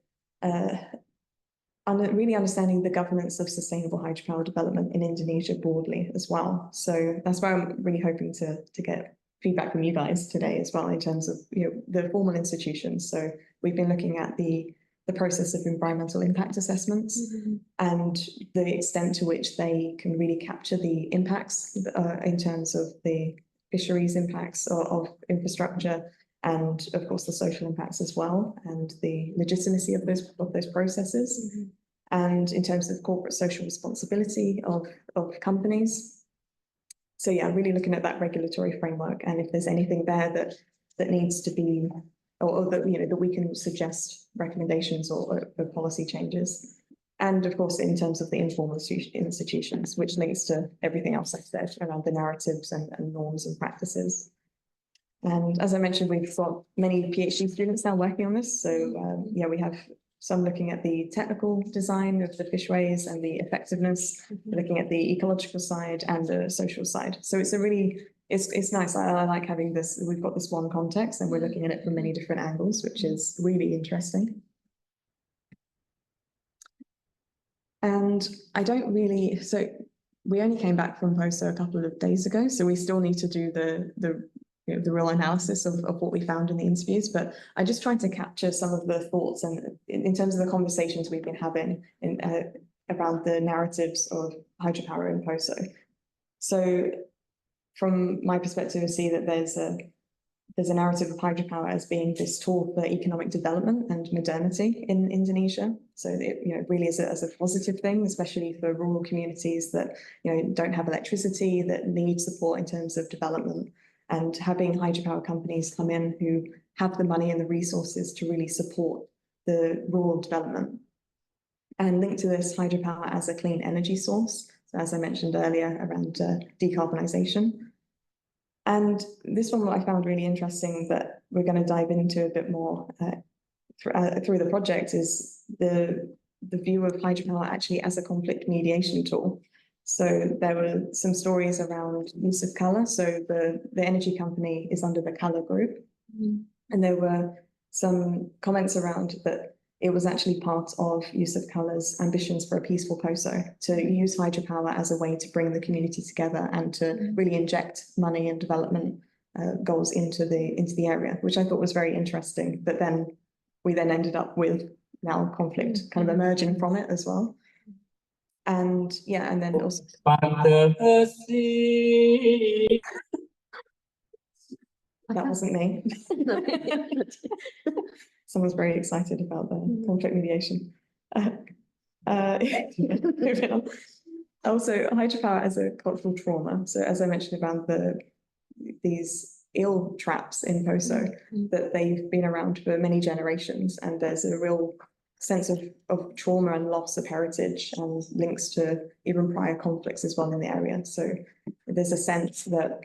S2: really understanding the governance of sustainable hydropower development in Indonesia broadly as well. So that's why I'm really hoping to get feedback from you guys today as well in terms of the formal institutions. So we've been looking at the process of environmental impact assessments and the extent to which they can really capture the impacts in terms of the fisheries impacts of infrastructure, and of course the social impacts as well, and the legitimacy of those processes. And in terms of corporate social responsibility of companies. So yeah, really looking at that regulatory framework, and if there's anything there that needs to be, or that that we can suggest recommendations or policy changes. And of course, in terms of the informal institutions, which links to everything else I've said around the narratives and norms and practices. And as I mentioned, we've got many PhD students now working on this. So yeah, we have some looking at the technical design of the fishways and the effectiveness, looking at the ecological side and the social side. So it's a really, it's nice. I like having this, we've got this one context and we're looking at it from many different angles, which is really interesting. And I don't really, so we only came back from POSO a couple of days ago, so we still need to do the real analysis of what we found in the interviews, but I just tried to capture some of the thoughts and in terms of the conversations we've been having around the narratives of hydropower in POSO. So from my perspective, I see that there's a narrative of hydropower as being this tool for economic development and modernity in Indonesia. So it really is as a positive thing, especially for rural communities that don't have electricity, that need support in terms of development. And having hydropower companies come in who have the money and the resources to really support the rural development. And linked to this, hydropower as a clean energy source, so as I mentioned earlier, around decarbonisation. And this one I found really interesting that we're going to dive into a bit more through the project is the view of hydropower actually as a conflict mediation tool. So there were some stories around use of colour. So the energy company is under the colour group. And there were some comments around that it was actually part of use of colour's ambitions for a peaceful POSO to use hydropower as a way to bring the community together and to really inject money and development goals into the area, which I thought was very interesting. But then we ended up with now conflict kind of emerging from it as well. And yeah, and then also that wasn't me. Someone's very excited about the conflict mediation. Moving on. Also, hydropower as a cultural trauma. So as I mentioned about these ill traps in POSO, that they've been around for many generations, and there's a real sense of trauma and loss of heritage and links to even prior conflicts as well in the area. So there's a sense that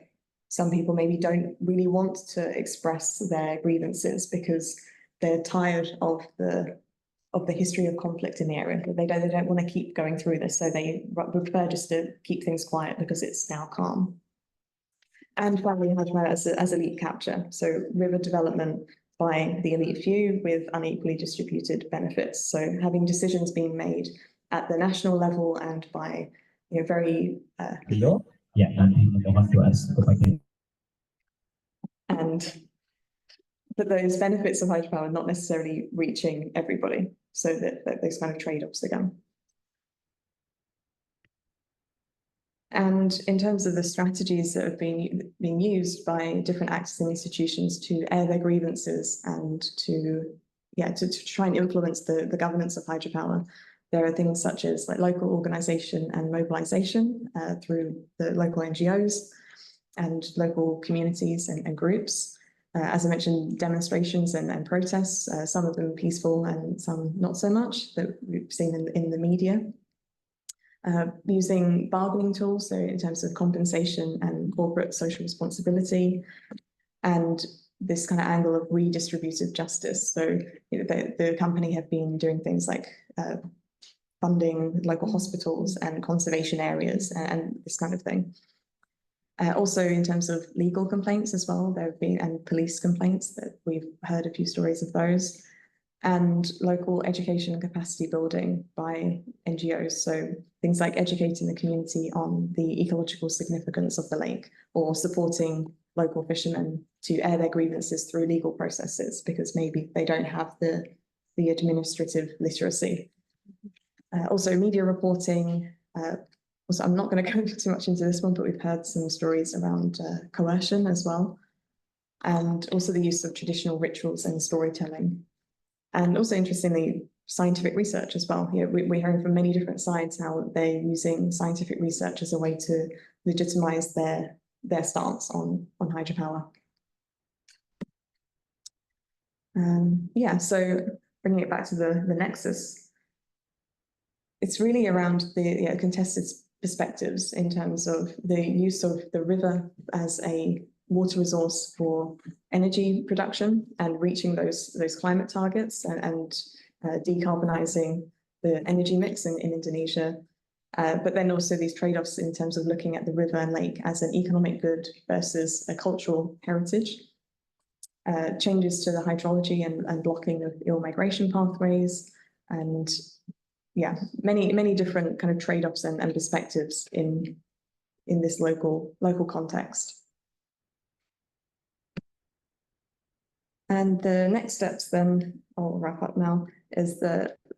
S2: some people maybe don't really want to express their grievances because they're tired of the history of conflict in the area. They don't want to keep going through this, so they prefer just to keep things quiet because it's now calm. And finally, hydropower as elite capture, so river development by the elite few with unequally distributed benefits. So having decisions being made at the national level and by very but those benefits of hydropower not necessarily reaching everybody, so that those kind of trade-offs again. And in terms of the strategies that have been used by different actors and institutions to air their grievances and to try and influence the governance of hydropower, there are things such as like local organisation and mobilisation through the local NGOs and local communities and groups. As I mentioned, demonstrations and protests, some of them peaceful and some not so much, that we've seen in the media. Using bargaining tools, so in terms of compensation and corporate social responsibility, and this kind of angle of redistributive justice. So the company have been doing things like funding local hospitals and conservation areas and this kind of thing. Also, in terms of legal complaints as well, there have been, and police complaints, that we've heard a few stories of those, and local education and capacity building by NGOs. So things like educating the community on the ecological significance of the lake, or supporting local fishermen to air their grievances through legal processes because maybe they don't have the administrative literacy. Also, media reporting. Also, I'm not going to go too much into this one, but we've heard some stories around coercion as well, and also the use of traditional rituals and storytelling. And also, interestingly, scientific research as well. We're hearing from many different sides how they're using scientific research as a way to legitimize their stance on hydropower. Yeah, so bringing it back to the nexus, it's really around the contested perspectives in terms of the use of the river as a water resource for energy production and reaching those climate targets and decarbonising the energy mix in Indonesia. But then also these trade-offs in terms of looking at the river and lake as an economic good versus a cultural heritage. Changes to the hydrology and blocking of eel migration pathways, and yeah, many different kind of trade-offs and perspectives in this local context. And the next steps then, I'll wrap up now, is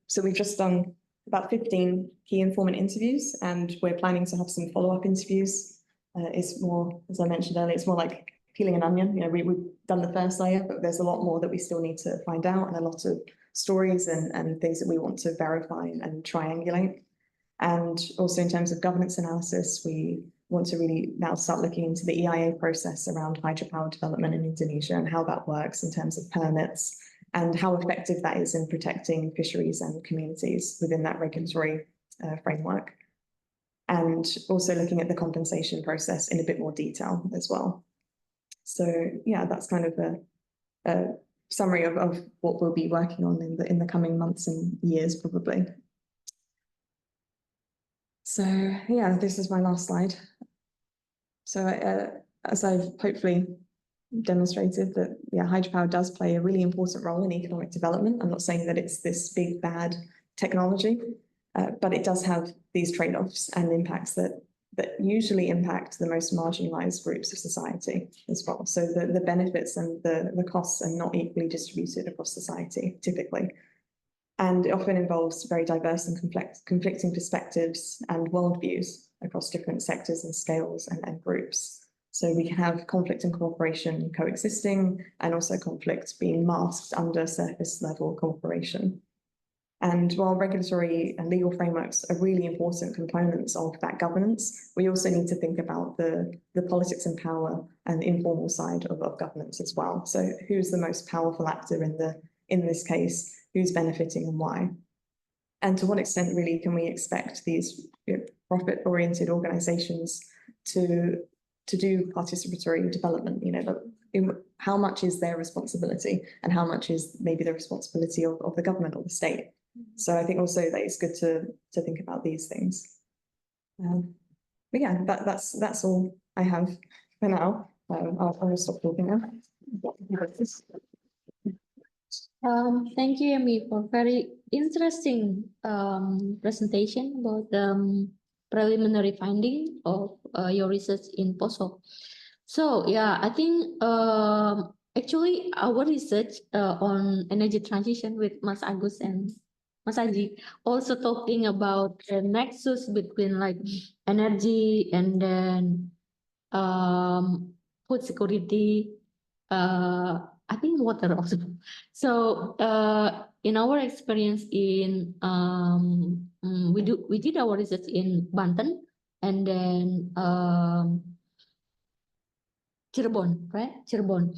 S2: so we've just done about 15 key informant interviews, and we're planning to have some follow-up interviews. It's more, as I mentioned earlier, it's more like peeling an onion. We've done the first layer, but there's a lot more that we still need to find out, and a lot of stories and things that we want to verify and triangulate. And also in terms of governance analysis, we want to really now start looking into the EIA process around hydropower development in Indonesia and how that works in terms of permits and how effective that is in protecting fisheries and communities within that regulatory framework. And also looking at the compensation process in a bit more detail as well. So yeah, that's kind of a summary of what we'll be working on in the coming months and years, probably. So yeah, this is my last slide. So as I've hopefully demonstrated, that yeah, hydropower does play a really important role in economic development. I'm not saying that it's this big bad technology, but it does have these trade-offs and impacts that usually impact the most marginalized groups of society as well. So the benefits and the costs are not equally distributed across society, typically. And it often involves very diverse and conflicting perspectives and worldviews across different sectors and scales and groups. So we can have conflict and cooperation coexisting, and also conflict being masked under surface level cooperation. And while regulatory and legal frameworks are really important components of that governance, we also need to think about the politics and power and the informal side of governance as well. So who's the most powerful actor in this case? Who's benefiting and why? And to what extent really can we expect these profit-oriented organizations to do participatory development? How much is their responsibility and how much is maybe the responsibility of the government or the state? So I think also that it's good to think about these things. But yeah, that's all I have for now. I'll stop talking now.
S1: Thank you, Amy, for very interesting presentation about the preliminary finding of your research in POSO. So yeah, I think actually our research on energy transition with Mas Agus and Mas Aji also talking about the nexus between like energy and then food security, I think water also. So in our experience in we did our research in Banten and then Cirebon, right? Cirebon.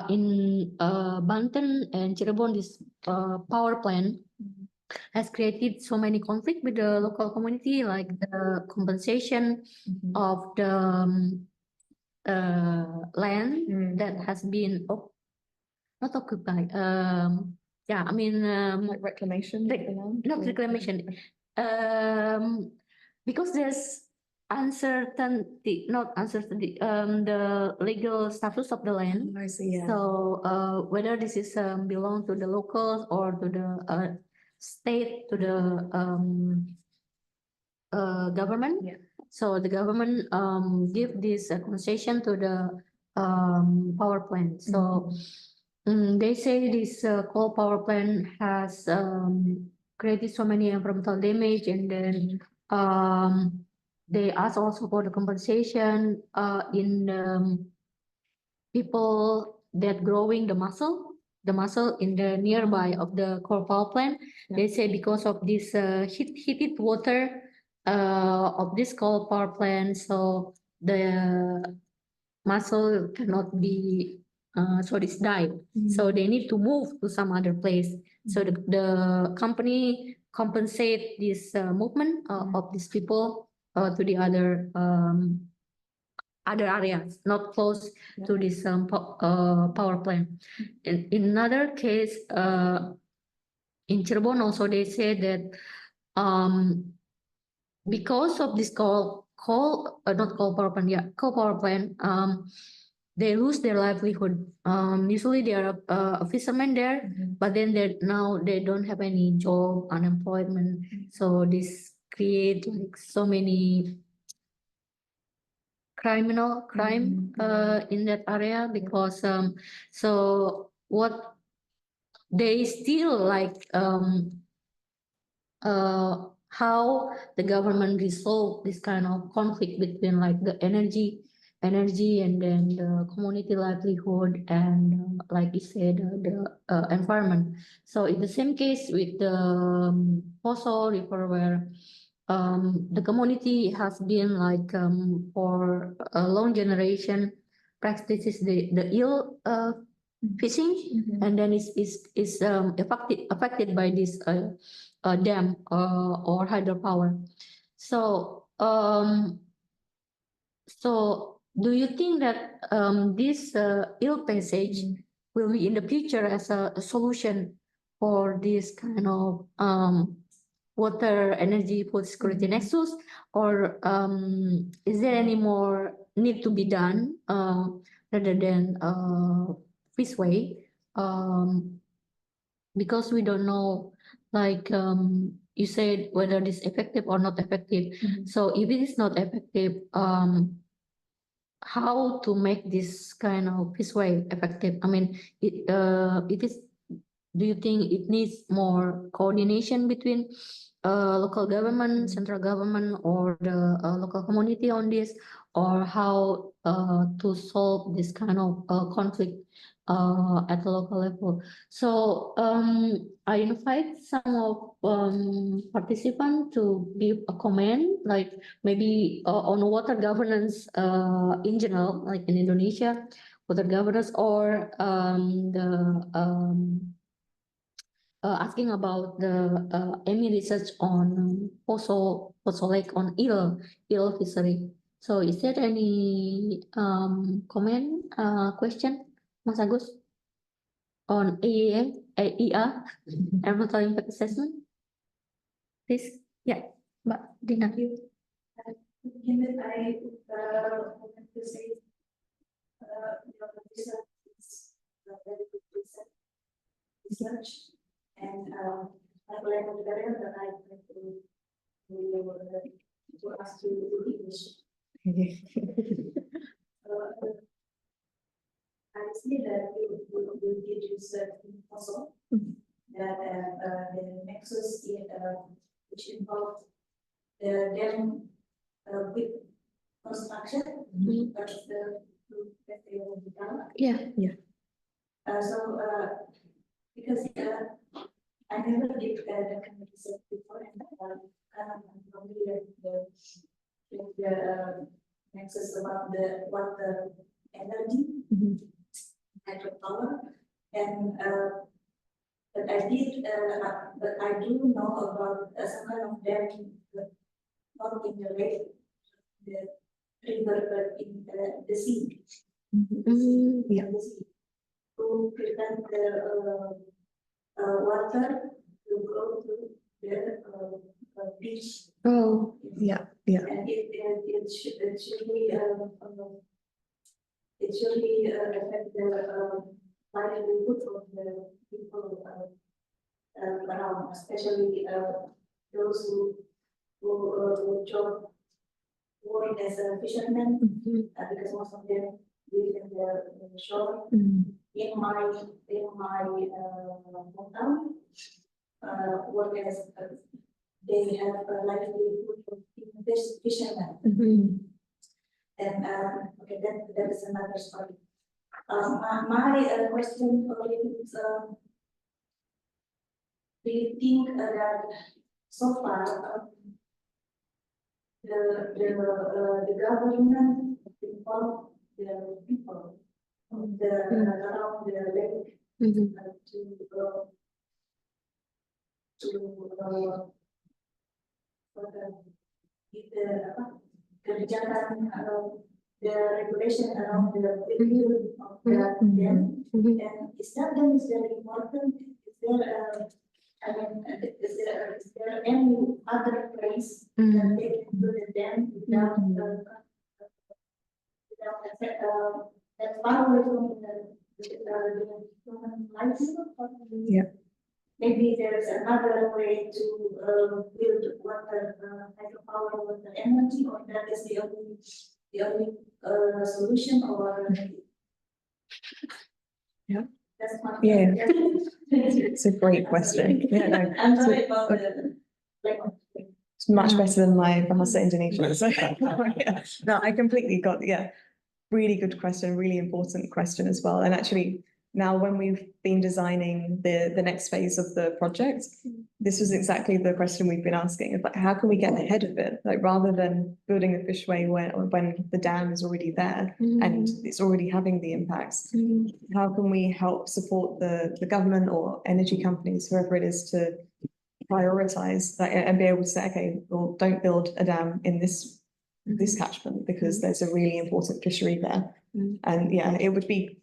S1: In Banten and Cirebon, this power plant has created so many conflict with the local community, like the compensation of the land that has been not occupied. Yeah, I mean,
S2: Like reclamation?
S1: not reclamation. Because there's uncertainty, not uncertainty, the legal status of the land.
S2: I see, yeah.
S1: So whether this is belong to the locals or to the state, to the government.
S2: Yeah.
S1: So the government give this concession to the power plant. So they say this coal power plant has created so many environmental damage, and then they ask also for the compensation in people that growing the muscle in the nearby of the coal power plant.
S2: Yeah.
S1: They say because of this heated water of this coal power plant, so the muscle cannot be so it's died. So they need to move to some other place. So the company compensate this movement of these people to the other areas, not close to this power plant. In another case, in Cirebon also they say that because of this coal not coal power plant, coal power plant, they lose their livelihood. Usually they are a fisherman there, but then now they don't have any job, unemployment. So this create like so many crime in that area, because so what they still like how the government resolve this kind of conflict between like the energy and then the community livelihood and like you said the environment. So in the same case with the Poso River, where the community has been like for a long generation practices the eel fishing, and then is affected by this dam or hydropower. So so do you think that this eel passage will be in the future as a solution for this kind of water, energy, food security nexus, or is there any more need to be done rather than this way? Because we don't know, like you said, whether this effective or not effective. So if it is not effective, how to make this kind of this way effective? I mean, it is. Do you think it needs more coordination between local government, central government, or the local community on this, or how to solve this kind of conflict at the local level? So I invite some of participants to give a comment, like maybe on water governance in general, like in Indonesia, water governance, or asking about the any research on Poso Lake on eel fishery. So is there any comment question, Mas Agus, on AER, environmental impact assessment? Please, yeah, Mbak Dina.
S4: Again, I want to say, this is a very good research, and I learned a little that I like to ask you English. I see that you did research in Poso, that the nexus which involved the dam with construction, but the that they will be done.
S1: Yeah.
S4: So because I never did the kind of research before, and I'm familiar with the nexus about the water energy, hydropower, and but I do know about some kind of dam, not in the lake, the river, but in the sea.
S2: Yeah.
S4: The sea, to prevent the water to go to the beach.
S1: Oh,
S2: Yeah, yeah.
S4: And if it surely affect the livelihood of the people around, especially those who job work as a fisherman, because most of them live in the shore. In my hometown, work as they have a livelihood of fishermen. And okay, that is another story. My question is, do you think that so far the government involved the people of the around the lake kebijakan the regulation around the building of the dam, and is that then is very important? Is there I mean, is there any other place that they can do the dam without that far away from the human lives?
S2: Yeah.
S4: Maybe there is another way to build water hydropower water energy, or that is the only solution, or
S2: Yeah.
S4: that's my
S2: Yeah. It's a great question. Yeah, no,
S4: I'm sorry about the like.
S2: it's much better than my Bahasa Indonesia. So, yeah. No, I completely got, yeah, really good question, really important question as well. And actually, now when we've been designing the next phase of the project, this was exactly the question we've been asking. It's like, how can we get ahead of it? Like, rather than building a fishway when the dam is already there and it's already having the impacts, how can we help support the government or energy companies, whoever it is, to prioritize that and be able to say, okay, well, don't build a dam in this catchment because there's a really important fishery there. And yeah, it would be,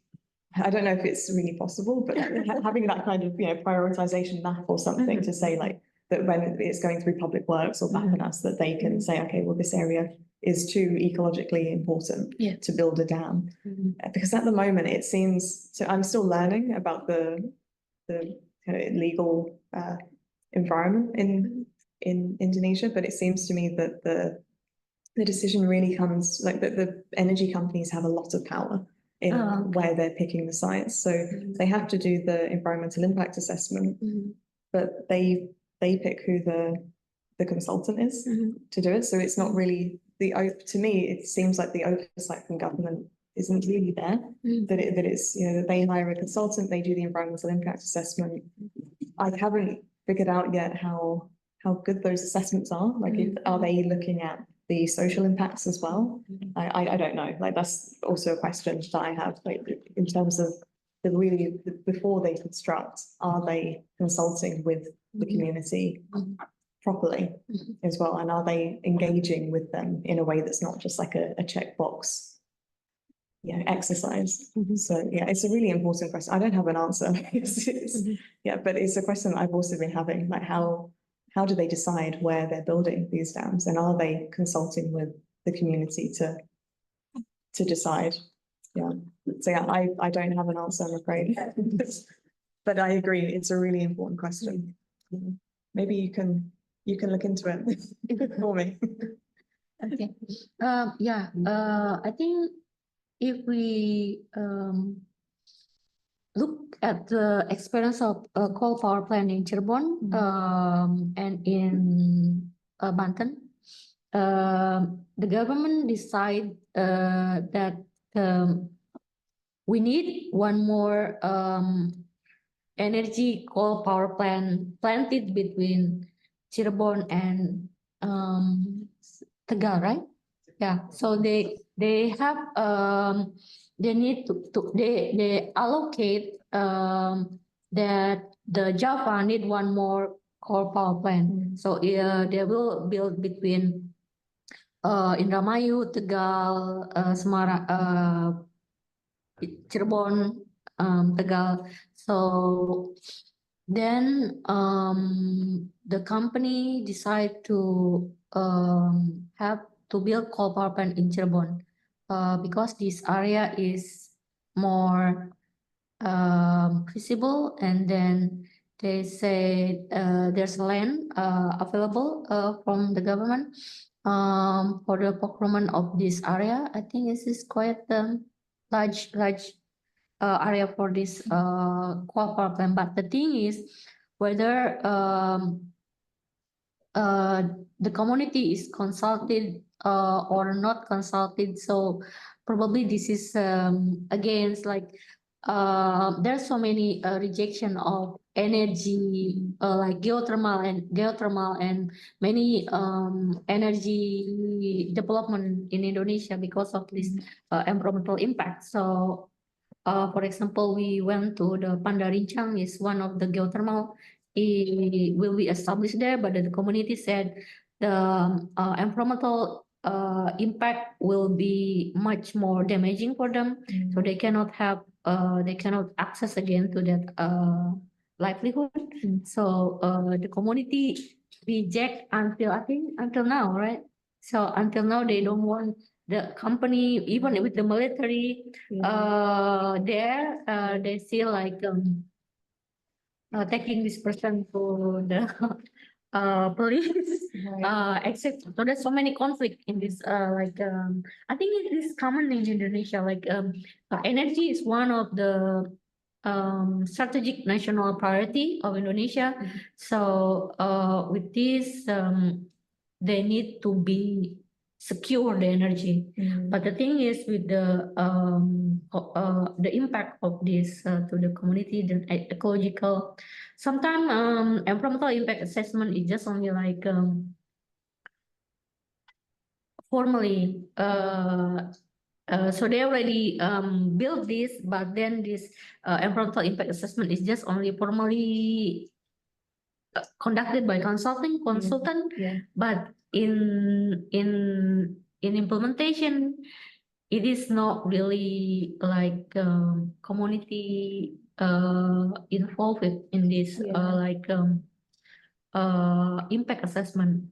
S2: I don't know if it's really possible, but having that kind of, prioritization map or something to say like that when it's going through public works or BAPANAS, that they can say, okay, well, this area is too ecologically important to build a dam. Because at the moment it seems, so I'm still learning about the kind of legal environment in Indonesia, but it seems to me that the decision really comes, like the energy companies have a lot of power in where they're picking the sites. So they have to do the environmental impact assessment, but they pick who the consultant is to do it. So it's not really to me, it seems like the oversight from government isn't really there, that it's, that they hire a consultant, they do the environmental impact assessment. I haven't figured out yet how good those assessments are. Like, are they looking at the social impacts as well? I don't know. Like, that's also a question that I have. Like, in terms of before they construct, are they consulting with the community properly as well, and are they engaging with them in a way that's not just like a checkbox exercise? So yeah, it's a really important question. I don't have an answer. Yeah, but it's a question that I've also been having, like how do they decide where they're building these dams, and are they consulting with the community to decide? Yeah, so yeah, I don't have an answer, I'm afraid. But I agree, it's a really important question. Maybe you can look into it for me.
S1: Okay. I think if we look at the experience of coal power plant in Cirebon and in Banten, the government decide that we need one more energy coal power plant planted between Cirebon and Tegal, right? Yeah. So they have they need they allocate that the Java need one more coal power plant. So they will build between Indramayu, Tegal, Semarang, Cirebon, Tegal. So then the company decide to have to build coal power plant in Cirebon, because this area is more feasible, and then they say there's land available from the government for the procurement of this area. I think this is quite large area for this coal power plant. But the thing is whether the community is consulted or not consulted. So probably this is against like there's so many rejection of energy like geothermal and many energy development in Indonesia because of this environmental impact. So for example, we went to the Pandarincang, is one of the geothermal. It will be established there, but the community said the environmental impact will be much more damaging for them. So they cannot access again to that livelihood. So the community reject until, I think, until now, right? So until now they don't want the company, even with the military there, they still like taking this person to the police, except so there's so many conflict in this I think it is common in Indonesia, like energy is one of the strategic national priority of Indonesia. So with this they need to be secure the energy. But the thing is with the impact of this to the community, the ecological, sometimes environmental impact assessment is just only like formally so they already built this, but then this environmental impact assessment is just only formally conducted by consultant, but in implementation, it is not really like community involved in this impact assessment.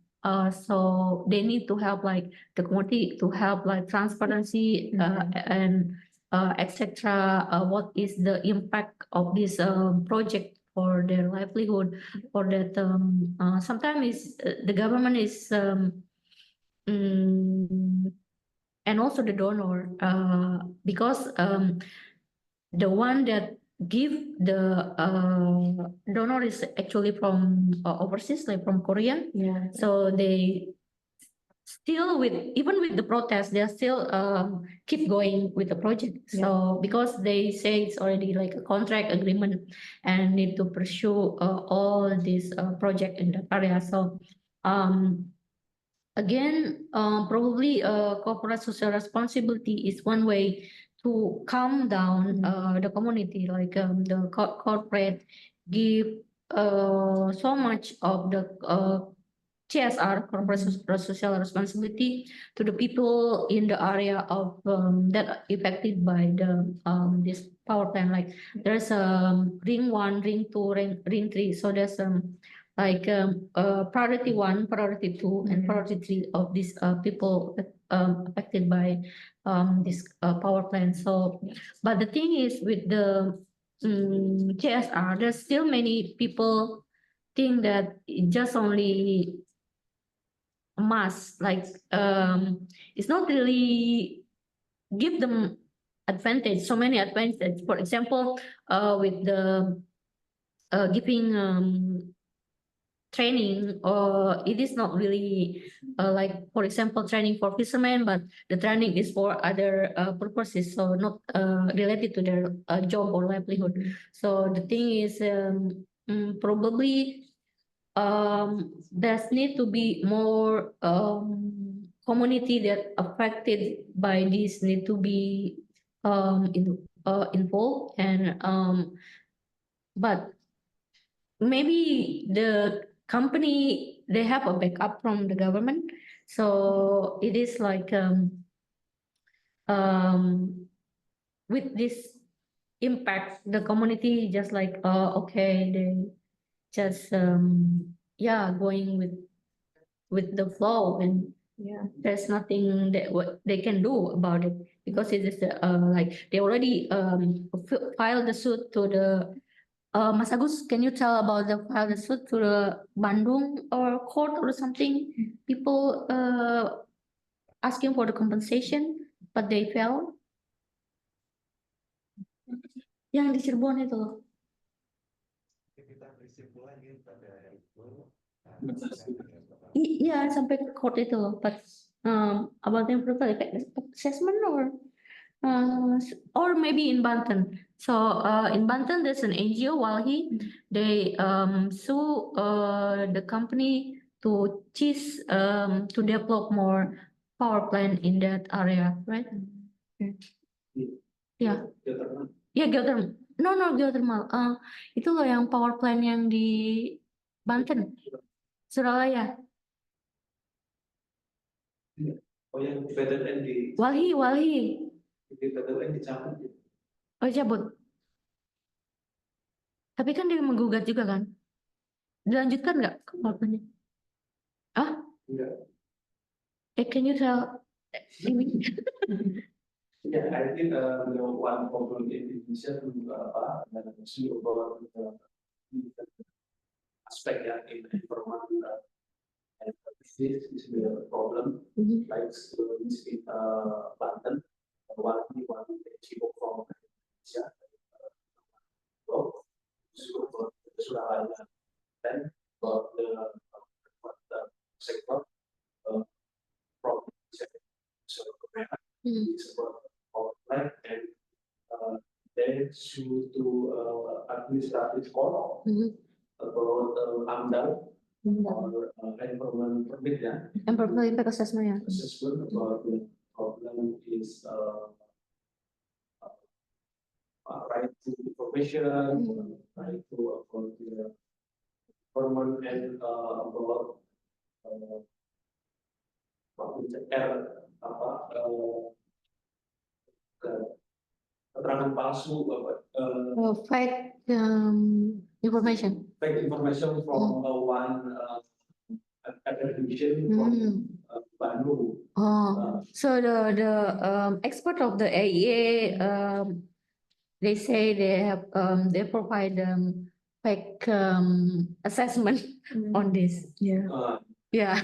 S1: So they need to have like the community to have like transparency and etc. What is the impact of this project for their livelihood? For that, sometimes the government is and also the donor, because the one that give the donor is actually from overseas, like from Korea. So they still even with the protest, they still keep going with the project. So because they say it's already like a contract agreement and need to pursue all this project in that area. So again, probably corporate social responsibility is one way to calm down the community, like the corporate give so much of the CSR, corporate social responsibility, to the people in the area of that affected by the this power plant. Like there's ring 1, ring 2, ring 3. So there's like priority 1, priority 2, and priority 3 of these people affected by this power plant. So, but the thing is with the CSR, there's still many people think that it just only must, like it's not really give them advantage, so many advantage. For example, with the giving training, or it is not really like, for example, training for fishermen, but the training is for other purposes, so not related to their job or livelihood. So the thing is probably there's need to be more community that affected by this need to be involved, and but maybe the company, they have a backup from the government, so it is like with this impact, the community just like okay, they just going with the flow, and
S2: Yeah.
S1: There's nothing that what they can do about it because it is like they already filed the suit to the Mas Agus, can you tell about the file the suit to the Bandung or court or something? People asking for the compensation, but they failed. Yang di Cirebon itu loh. Iya sampai ke court itu loh, but about the assessment or maybe in Banten. So in Banten there's an NGO they sue the company to choose to develop more power plant in that area, right? Yeah. Yeah, geothermal. No, geothermal. Itu loh yang power plant yang di Banten, Suralaya.
S5: Oh yang di PTN di
S1: Walhi.
S5: di PTN dicabut.
S1: Oh cabut. Tapi kan dia menggugat juga kan? Dilanjutkan nggak ke power plant-nya? Ah?
S5: Enggak.
S1: Can you tell?
S5: Yeah, I think one problem in Indonesia apa ada isu about aspek yang in environment and this is the problem. Like in Banten, one NGO from Indonesia, Surabaya, then about the sector from it's about power plant and then sue to administrative court about AMDAL or environment permit
S1: Environmental impact assessment ya.
S5: assessment about the problem is right to information, right to about the environment and about keterangan palsu
S1: Fake information.
S5: fake information from one academician from Bandung.
S1: So the expert of the AEA they say they have they provide fake assessment on this. Yeah. Yeah.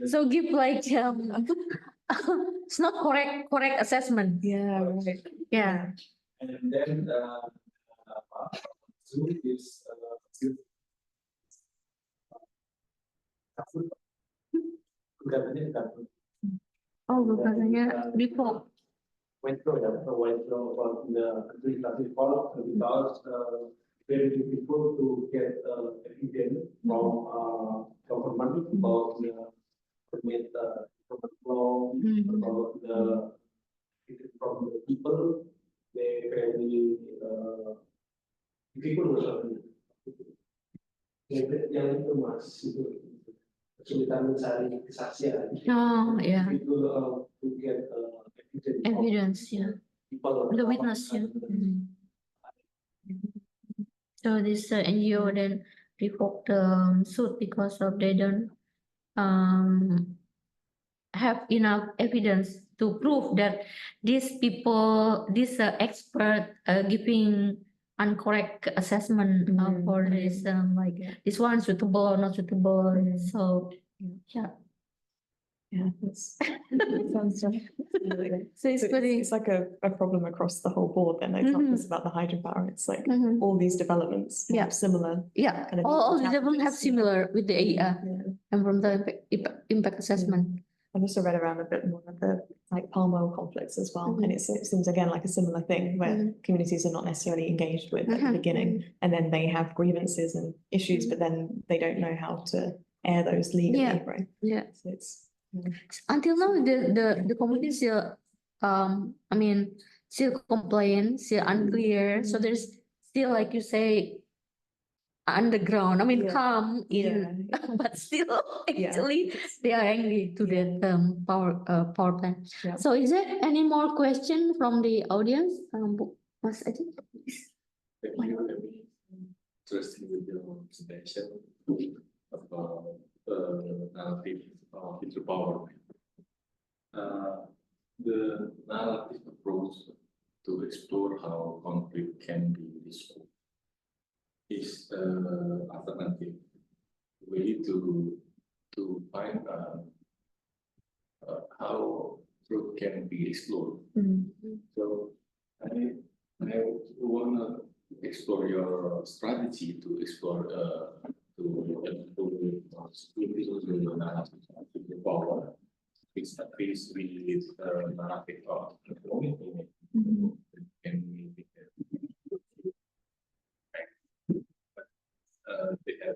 S1: So give like it's not correct assessment. Yeah, right. Yeah.
S5: And then Zoom is
S1: Katanya before.
S5: Metro about the administrative court because very difficult to get evidence from government about the permit law, about the from the people. They very difficult. Yang itu mas itu kesulitan mencari kesaksian.
S1: Oh yeah.
S5: Difficult to get
S1: Evidence, yeah. The witness, yeah. So this NGO then revoked the suit because of they don't have enough evidence to prove that these people, this expert giving incorrect assessment for this like this one suitable or not suitable. So yeah.
S2: Yeah, it sounds
S1: So it's pretty.
S2: it's like a problem across the whole board. Then it's not just about the hydropower. It's like all these developments have similar.
S1: Yeah,
S2: kind of
S1: all the development have
S2: challenges.
S1: similar with the AEA and from the impact assessment.
S2: I've also read around a bit more of the like palm oil conflicts as well, and it seems again like a similar thing where communities are not necessarily engaged with at the beginning, and then they have grievances and issues, but then they don't know how to air those legally, right?
S1: Yeah.
S2: So it's
S1: Until now, the community still, I mean, still compliant, still unclear. So there's still, like you say, underground. I mean, calm in, but still, actually, they are angry to that power plant.
S2: Yeah.
S1: So, is there any more question from the audience? Mas Ajit, please.
S6: Interesting with your presentation about narrative of hydropower. The narrative approach to explore how conflict can be resolved is alternative way to find how truth can be explored. So I wanna explore your strategy to explore to the narrative of the power, which appears with narrative of economic and they have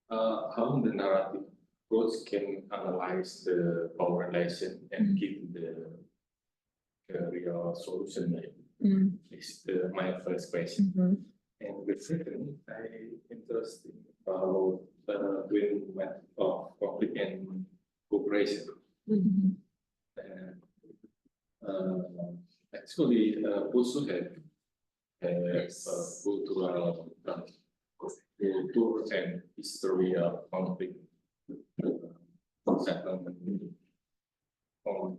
S6: how the narrative approach can analyze the power relation and give the real solution. Is my first question. And the second, I interested about doing method of conflict and cooperation. Actually, also have cultural culture and history of conflict settlement on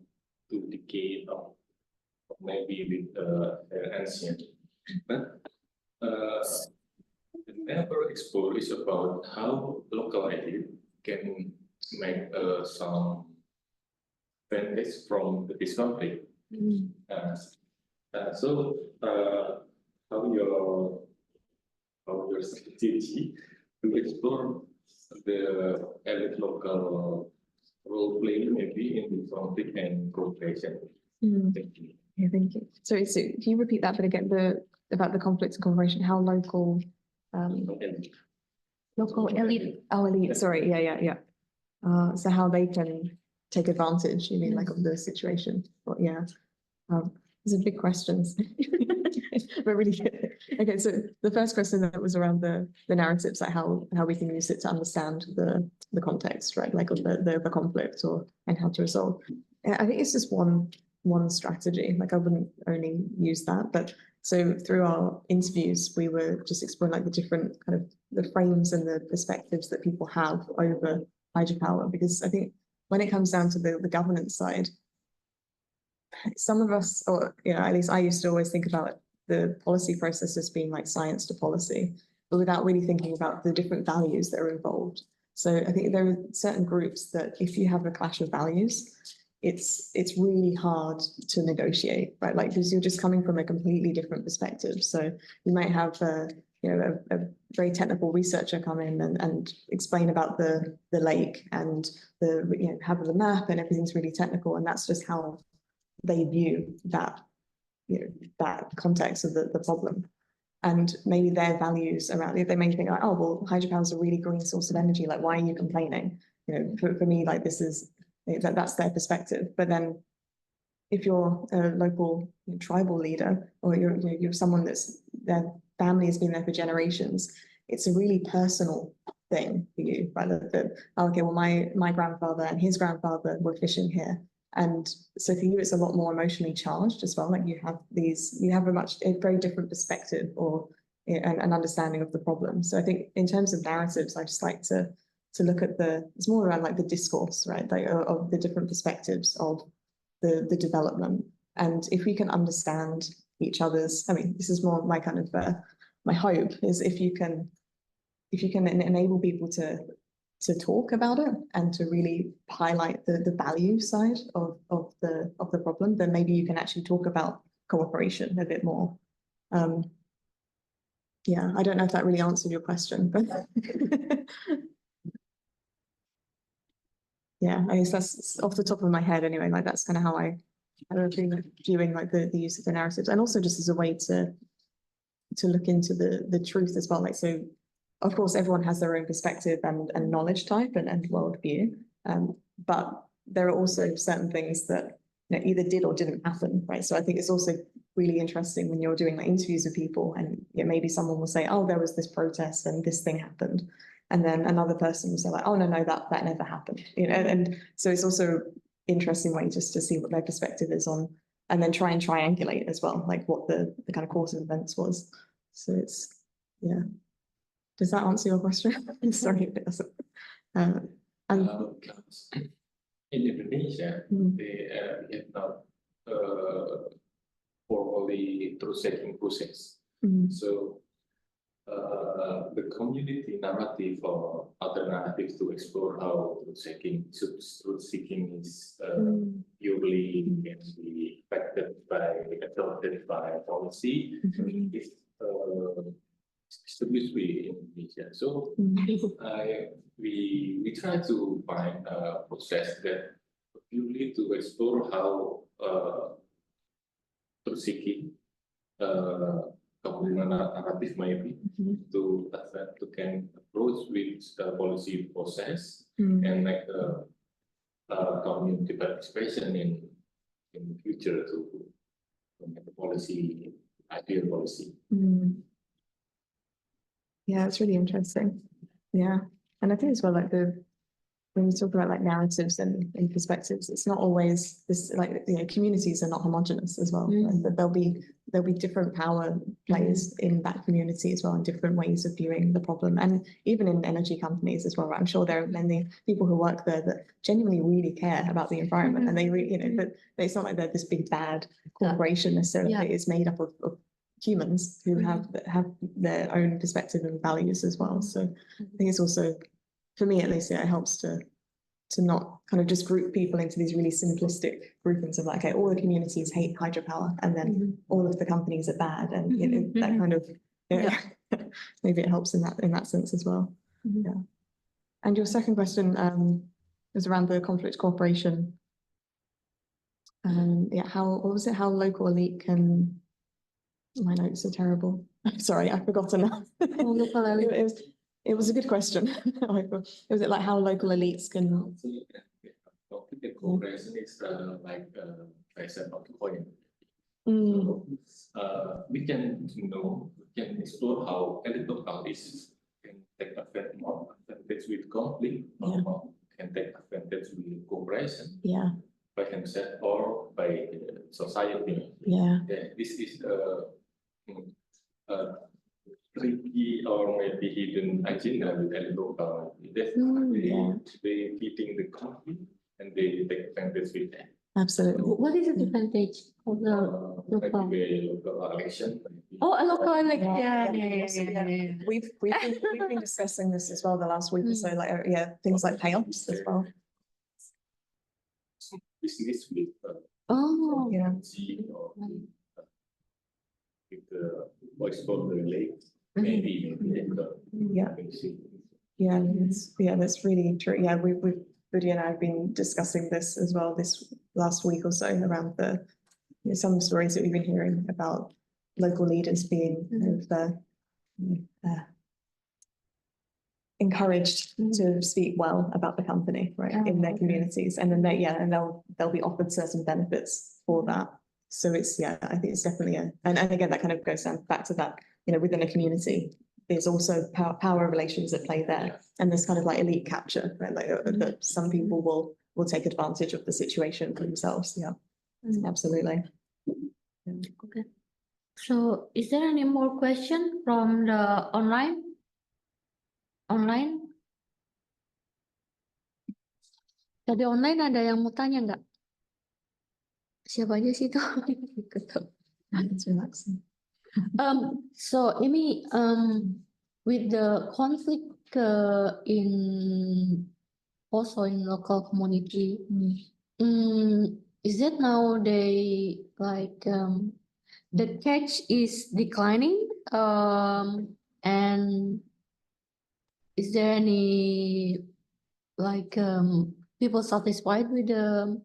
S6: 2 decades of maybe with ancient, but the never explore is about how local elite can make some benefits from this conflict. So how your strategy to explore the elite local role playing maybe in the conflict and cooperation. Thank you.
S2: Yeah, thank you. So can you repeat that bit again? About the conflict and cooperation, how local
S1: Local elite.
S2: elite, sorry, yeah. So how they can take advantage, you mean, like, of the situation? But yeah, these are big questions, but really good. Okay, so the first question that was around the narratives, like how we can use it to understand the context, right? Like of the conflict and how to resolve. I think it's just one strategy. Like I wouldn't only use that, but so through our interviews, we were just exploring like the different kind of the frames and the perspectives that people have over hydropower, because I think when it comes down to the governance side, some of us, or at least I used to always think about the policy process as being like science to policy, but without really thinking about the different values that are involved. So I think there are certain groups that if you have a clash of values, it's really hard to negotiate, right? Like, because you're just coming from a completely different perspective. So you might have a very technical researcher come in and explain about the lake and have the map, and everything's really technical, and that's just how they view that that context of the problem. And maybe their values around it, they may think like, oh, well, hydropower is a really green source of energy. Like, why are you complaining? For me, like, that's their perspective. But then if you're a local tribal leader, or you're someone that's their family has been there for generations, it's a really personal thing for you, right? Okay, well, my grandfather and his grandfather were fishing here. And so for you, it's a lot more emotionally charged as well. Like you have a very different perspective or an understanding of the problem. So I think in terms of narratives, I just like to look at it's more around like the discourse, right? Like of the different perspectives of the development. And if we can understand each other's, I mean, this is more my kind of, my hope is if you can enable people to talk about it and to really highlight the value side of the problem, then maybe you can actually talk about cooperation a bit more. Yeah, I don't know if that really answered your question, but yeah, I guess that's off the top of my head anyway. Like that's kind of how I'm viewing like the use of the narratives, and also just as a way to look into the truth as well. Like, so of course everyone has their own perspective and knowledge type and worldview, but there are also certain things that either did or didn't happen, right? So I think it's also really interesting when you're doing like interviews with people, and maybe someone will say, oh, there was this protest and this thing happened, and then another person will say like, oh no, that never happened, and so it's also interesting way just to see what their perspective is on, and then try and triangulate as well, like what the kind of course of events was. So it's, yeah. Does that answer your question? Sorry if it doesn't. And
S6: In Indonesia, they have not formally truth-seeking process. So the community narrative or alternatives to explore how truth-seeking is purely can be affected by adopted by policy is established in Indonesia. So we try to find a process that purely to explore how truth-seeking narrative maybe to can approach with policy process and make community participation in the future to make the policy ideal policy.
S2: Yeah, it's really interesting. Yeah, and I think as well, like when we talk about like narratives and perspectives, it's not always this, like, you know, communities are not homogenous as well. Like, that there'll be different power plays in that community as well, and different ways of viewing the problem. And even in energy companies as well, I'm sure there are many people who work there that genuinely really care about the environment, and they really, you know, but it's not like they're this big bad corporation necessarily. It's made up of humans who have their own perspective and values as well. So I think it's also, for me at least, yeah, it helps to not kind of just group people into these really simplistic groupings of like, okay, all the communities hate hydropower and then all of the companies are bad, and you know, that kind of, you know, maybe it helps in that sense as well. Yeah. And your second question was around the conflict cooperation. Yeah, what was it? How local elite can, my notes are terrible. I'm sorry, I've forgotten now. It was a good question. Was it like how local elites can?
S6: The cooperation is like present of the coin. We can explore how elite localities can take advantage with conflict, or can take advantage with cooperation.
S2: Yeah.
S6: By themselves or by society.
S2: Yeah.
S6: This is tricky or maybe hidden agenda with the local. They feeding the conflict and they take advantage with that.
S2: Absolutely.
S1: What is the advantage of the local?
S6: Local election.
S1: Oh, a local election.
S2: Yeah. We've been discussing this as well the last week or so. Like things like payoffs as well.
S6: Business with
S2: Yeah.
S6: With the voice for the lake, maybe.
S2: Yeah, that's really true. Yeah, we've Budi and I have been discussing this as well this last week or so around the some stories that we've been hearing about local leaders being encouraged to speak well about the company, right, in their communities, and then they'll be offered certain benefits for that. So it's, I think it's definitely and again that kind of goes back to that, you know, within a community there's also power relations at play there, and there's kind of like elite capture, right? Like that some people will take advantage of the situation for themselves. Yeah, absolutely.
S1: Okay. So is there any more question from the online? Tadi online ada yang mau tanya nggak? Siapa aja sih itu?
S2: It's relaxing.
S1: So Amy, with the conflict in also in local community, is that now they like the catch is declining, and is there any like people satisfied with the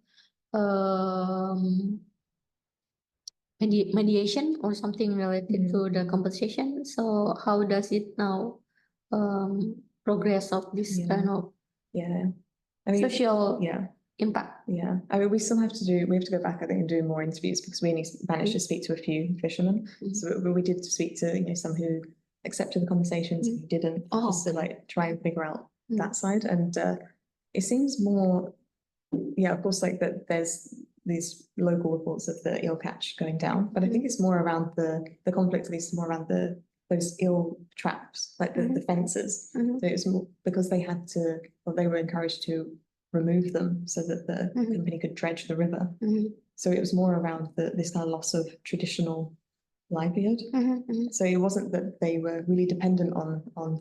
S1: mediation or something related to the compensation? So how does it now progress of this kind of
S2: I mean,
S1: social impact?
S2: I mean, we have to go back, I think, and do more interviews because we managed to speak to a few fishermen. So we did speak to, you know, some who accepted the compensations, who didn't, just to like try and figure out that side. And it seems more, of course, like that there's these local reports of the eel catch going down, but I think it's more around the conflict, at least more around the those eel traps, like the fences.
S1: Mhm.
S2: So it's more because they had to, well, they were encouraged to remove them so that the company could dredge the river.
S1: Mhm.
S2: So it was more around this kind of loss of traditional livelihood. So it wasn't that they were really dependent on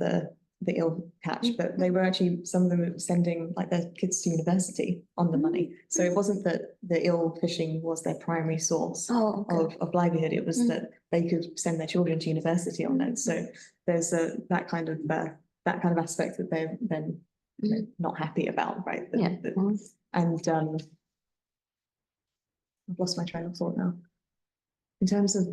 S2: the eel catch, but they were actually, some of them were sending like their kids to university on the money. So it wasn't that the eel fishing was their primary source
S1: Oh, okay.
S2: of livelihood. It was that they could send their children to university on it. So there's that kind of aspect that they're then not happy about, right?
S1: Yeah.
S2: And I've lost my train of thought now. In terms of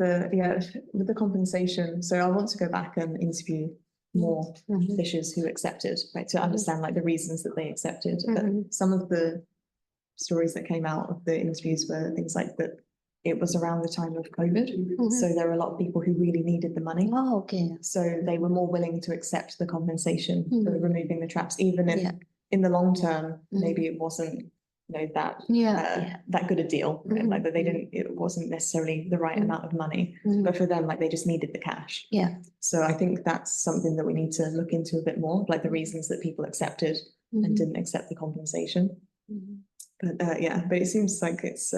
S2: with the compensation, so I want to go back and interview more fishers who accepted, right, to understand like the reasons that they accepted. But some of the stories that came out of the interviews were things like that it was around the time of COVID. So there were a lot of people who really needed the money.
S1: Oh, okay.
S2: So they were more willing to accept the compensation for removing the traps, even if in the long term, maybe it wasn't, that good a deal. Like that it wasn't necessarily the right amount of money, but for them, like they just needed the cash.
S1: Yeah.
S2: So I think that's something that we need to look into a bit more, like the reasons that people accepted and didn't accept the compensation. But but it seems like it's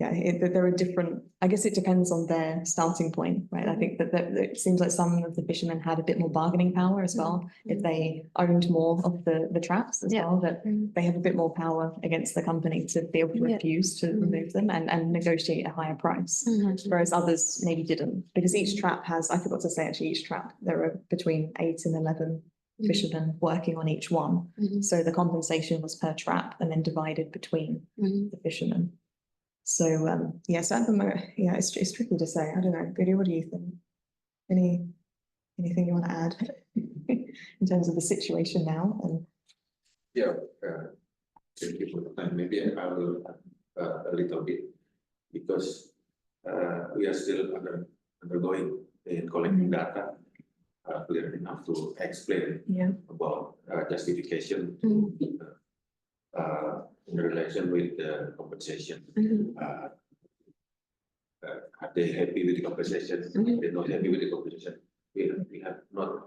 S2: that there are different, I guess it depends on their starting point, right? I think that it seems like some of the fishermen had a bit more bargaining power as well. If they owned more of the traps as well, that they have a bit more power against the company to be able to refuse to remove them and negotiate a higher price. Whereas others maybe didn't, because each trap has, I forgot to say actually, each trap, there are between 8 and 11 fishermen working on each one. So the compensation was per trap and then divided between the fishermen. So so at the moment, it's tricky to say. I don't know, Goody, what do you think? Anything you want to add in terms of the situation now? And
S5: Thank you for the time. Maybe I will add a little bit because we are still undergoing in collecting data clear enough to explain about justification in relation with the compensation. Are they happy with the compensation? They're not happy with the compensation. We have not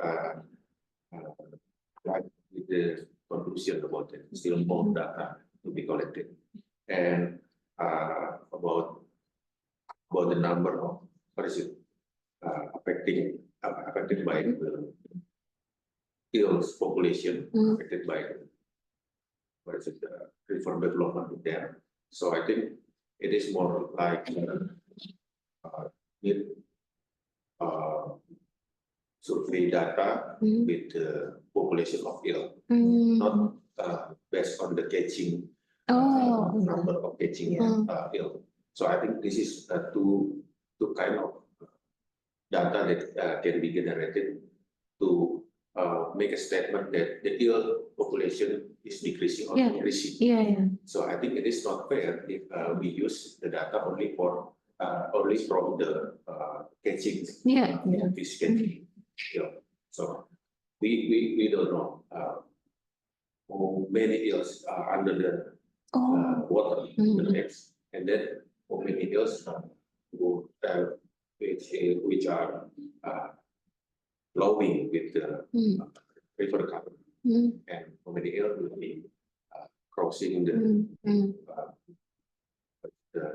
S5: right with the conclusion about it. Still more data to be collected. And about the number of affected by the eels population, affected by reform development there. So I think it is more like survey data with the population of eel, not based on the catching number of catching eel. So I think this is two kind of data that can be generated to make a statement that the eel population is decreasing or increasing. So I think it is not fair if we use the data only from the catching fish catching. So we don't know how many eels are under the water in the nets, and then how many eels which are flowing with the river current, and how many eels will be crossing the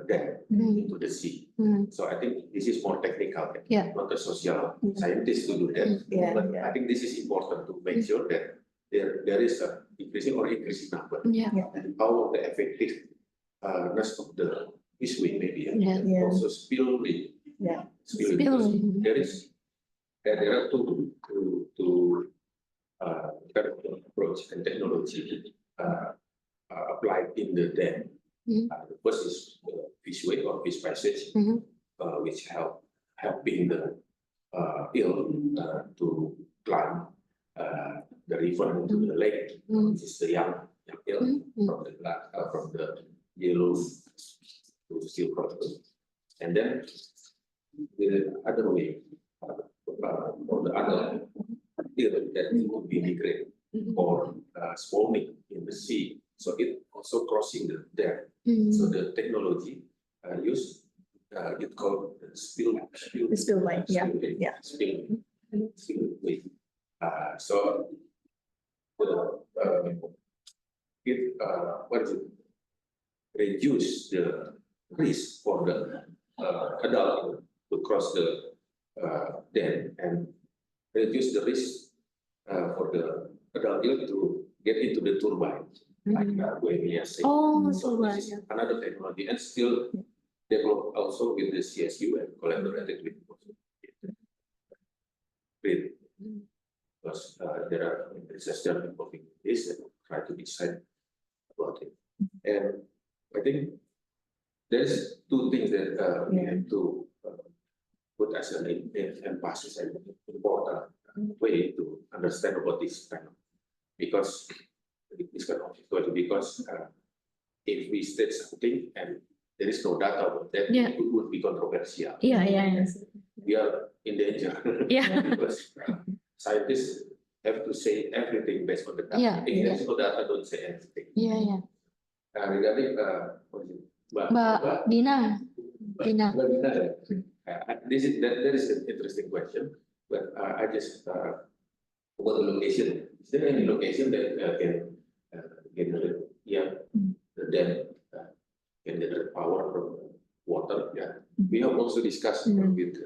S5: dam into the sea. So I think this is more technical, not a social scientist to do that. But I think this is important to make sure that there is a decreasing or increasing number. And how the effectiveness of the fishing maybe, also spillway. There are two approach and technology applied in the dam. The first is the fishway or fish passage, which helping the eel to climb the river into the lake, which is the young eel from the yellow to silver. And then the other way, or the other eel that need to be migrate or spawning in the sea. So it also crossing the dam. So the technology used it called
S2: The spillway, yeah, yeah.
S5: Spillway. So it what is it? Reduce the risk for the adult to cross the dam and reduce the risk for the adult to get into the turbine, like when we are saying.
S1: Oh,
S5: So
S1: turbine,
S5: this is another technology and still developed also with the CSU and collaborated with BRIN. Because there are research that involving this and try to decide about it. And I think there's two things that we have to put as an emphasis and important way to understand about this kind of, because this kind of difficulty, because if we state something and there is no data about that,
S1: Yeah.
S5: it would be controversial.
S1: Yeah.
S5: We are in danger.
S1: Yeah.
S5: Because scientists have to say everything based on the data.
S1: Yeah,
S5: If there's no data, don't say anything.
S1: Yeah.
S5: Regarding what is it?
S1: Mbak Dina.
S5: That is an interesting question, but I just about the location. Is there any location that can generate? Yeah, then can generate power from water? Yeah, we have also discussed with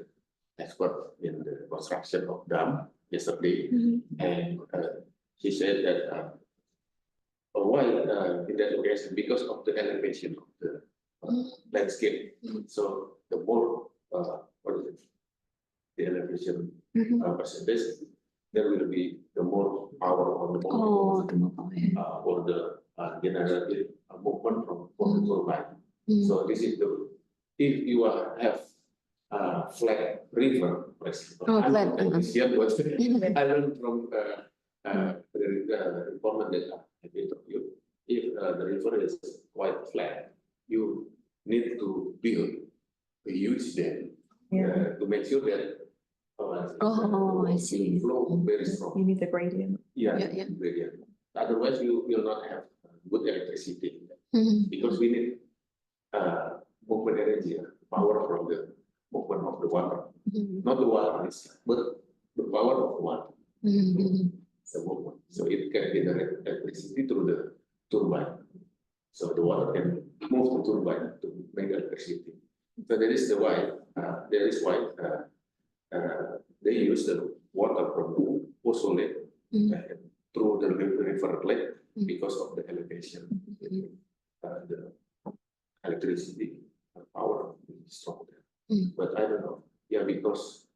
S5: expert in the construction of dam yesterday, and she said that why in that location, because of the elevation of the landscape. So the more what is it? The elevation percentage, there will be the more power on the for the generated movement from the turbine. So this is the, if you have flat river, for example, I learned from the informant that I interviewed. If the river is quite flat, you need to build a huge dam to make sure that
S1: I see.
S5: flow very strong.
S2: You need the gradient.
S5: Yeah. Gradient. Otherwise, you will not have good electricity because we need movement energy, power from the movement of the water, not the water itself, but the power of the water. The movement. So it can generate electricity through the turbine. So the water can move the turbine to make electricity. So that is the why. They use the water from the Poso Lake through the river lake because of the elevation. The electricity power is stronger. But I don't know. Yeah, because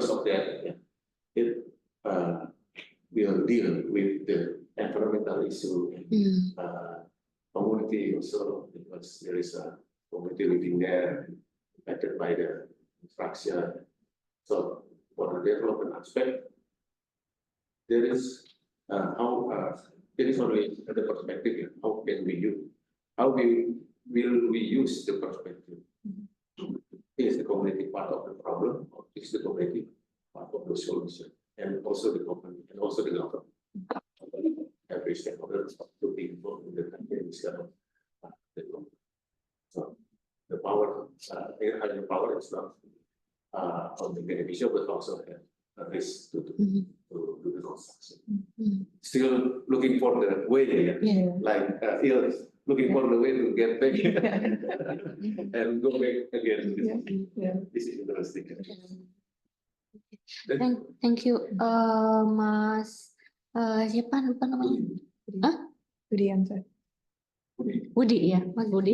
S5: of that, it will deal with the environmental issue, community also, because there is a community living there, affected by the construction. So for the development aspect, there is there is only the perspective. How can we use? How will we use the perspective? Is the community part of the problem, or is the community part of the solution? And also the company, and also the government. Every stakeholder is looking for the country is kind of development. So the power, hydropower is not only beneficial, but also a risk to the construction. Still looking for the way, like looking for the way to get back and go back again. This is interesting.
S1: Thank you, Mas. Siapa lupa namanya?
S2: Budianto.
S1: Budi ya, Mas Budi.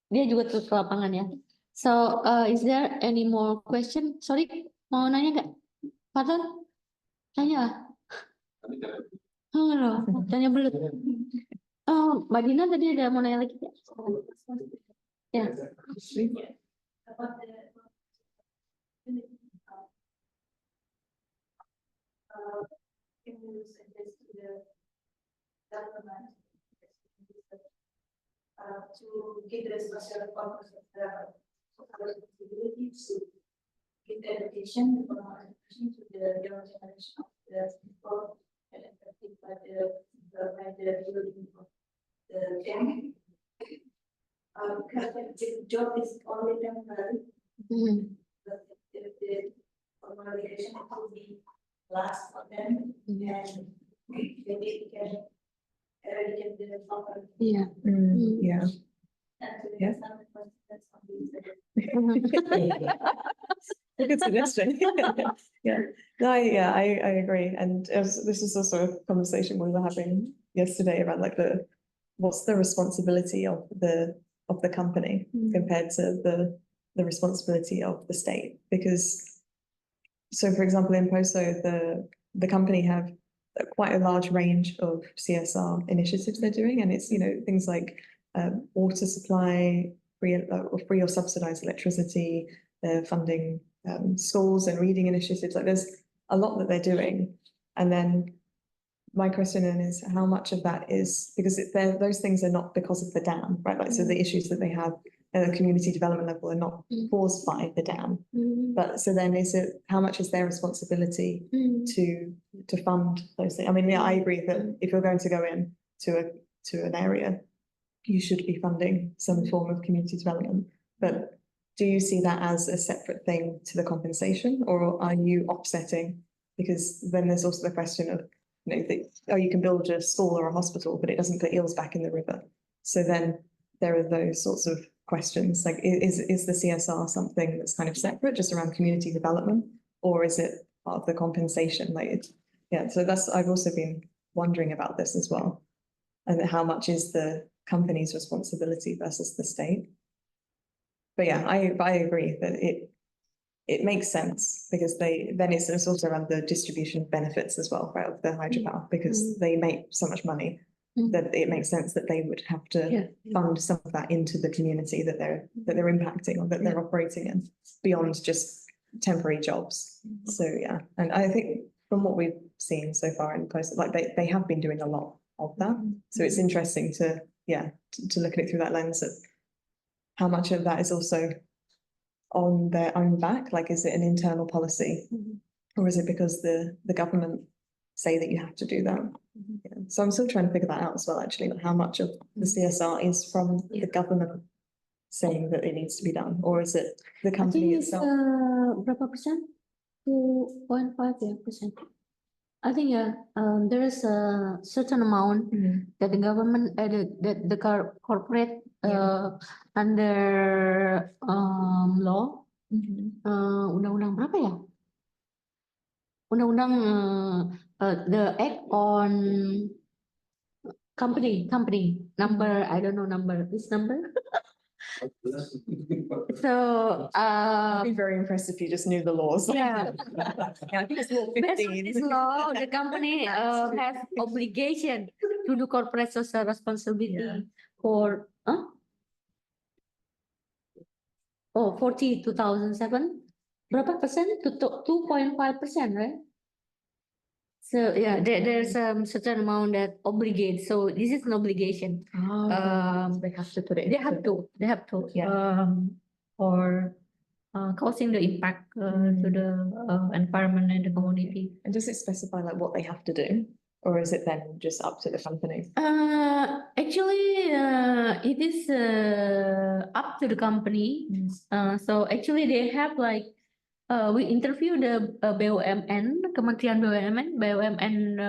S1: Dia juga turut ke lapangan ya. So, is there any more question? Sorry, mau nanya nggak? Fallon? Tanya. Tanya belum. Mbak Dina tadi ada mau nanya lagi? Ya.
S4: Can you suggest to the government to give the social purpose of the responsibility to give education to the young generation of the people and affected by the building of the dam? because the job is only temporary, but if the organization will be last for them, and maybe it can eradicate the problem.
S1: Yeah.
S2: Yeah.
S4: And to
S2: Yeah.
S4: some consequence of these.
S2: Good suggestion. Yeah, no, I agree. And this is also a conversation we were having yesterday about like what's the responsibility of the company compared to the responsibility of the state? Because, so for example, in POSO, the company have quite a large range of CSR initiatives they're doing, and it's, you know, things like water supply, free or subsidized electricity, they're funding schools and reading initiatives. Like there's a lot that they're doing. And then my question then is how much of that is because those things are not because of the dam, right? Like so the issues that they have at the community development level are not caused by the dam. But so then is it how much is their responsibility to fund those things? I mean, yeah, I agree that if you're going to go in to an area, you should be funding some form of community development. But do you see that as a separate thing to the compensation, or are you offsetting? Because then there's also the question of, you know, you can build a school or a hospital, but it doesn't put eels back in the river. So then there are those sorts of questions, like is the CSR something that's kind of separate, just around community development, or is it part of the compensation? Like, yeah, so I've also been wondering about this as well, and how much is the company's responsibility versus the state. But yeah, I agree that it makes sense because then it's also around the distribution of benefits as well, right, of the hydropower, because they make so much money that it makes sense that they would have to fund some of that into the community that they're impacting or that they're operating in, beyond just temporary jobs. So yeah, and I think from what we've seen so far in post, like they have been doing a lot of that. So it's interesting to look at it through that lens of how much of that is also on their own back. Like, is it an internal policy, or is it because the government say that you have to do that? Yeah. So I'm still trying to figure that out as well, actually, like how much of the CSR is from the government saying that it needs to be done, or is it the company itself?
S1: Berapa persen? 2.5%. I think there is a certain amount that the government that the corporate under law undang-undang berapa ya? Undang-undang the act on company number, I don't know number, this number. So
S2: I'd be very impressed if you just knew the laws.
S1: yeah.
S2: I think it's law
S1: Based on
S2: 15.
S1: this law, the company has obligation to do corporate social responsibility for 40 2007. Berapa persen? 2.5%, right? So yeah, there's certain amount that obligates. So this is an obligation.
S2: They have to put it.
S1: They have to. For causing the impact to the environment and the community.
S2: And does it specify like what they have to do, or is it then just up to the company?
S1: Actually, it is up to the company. So actually, they have like we interview the BUMN, Kementerian BUMN,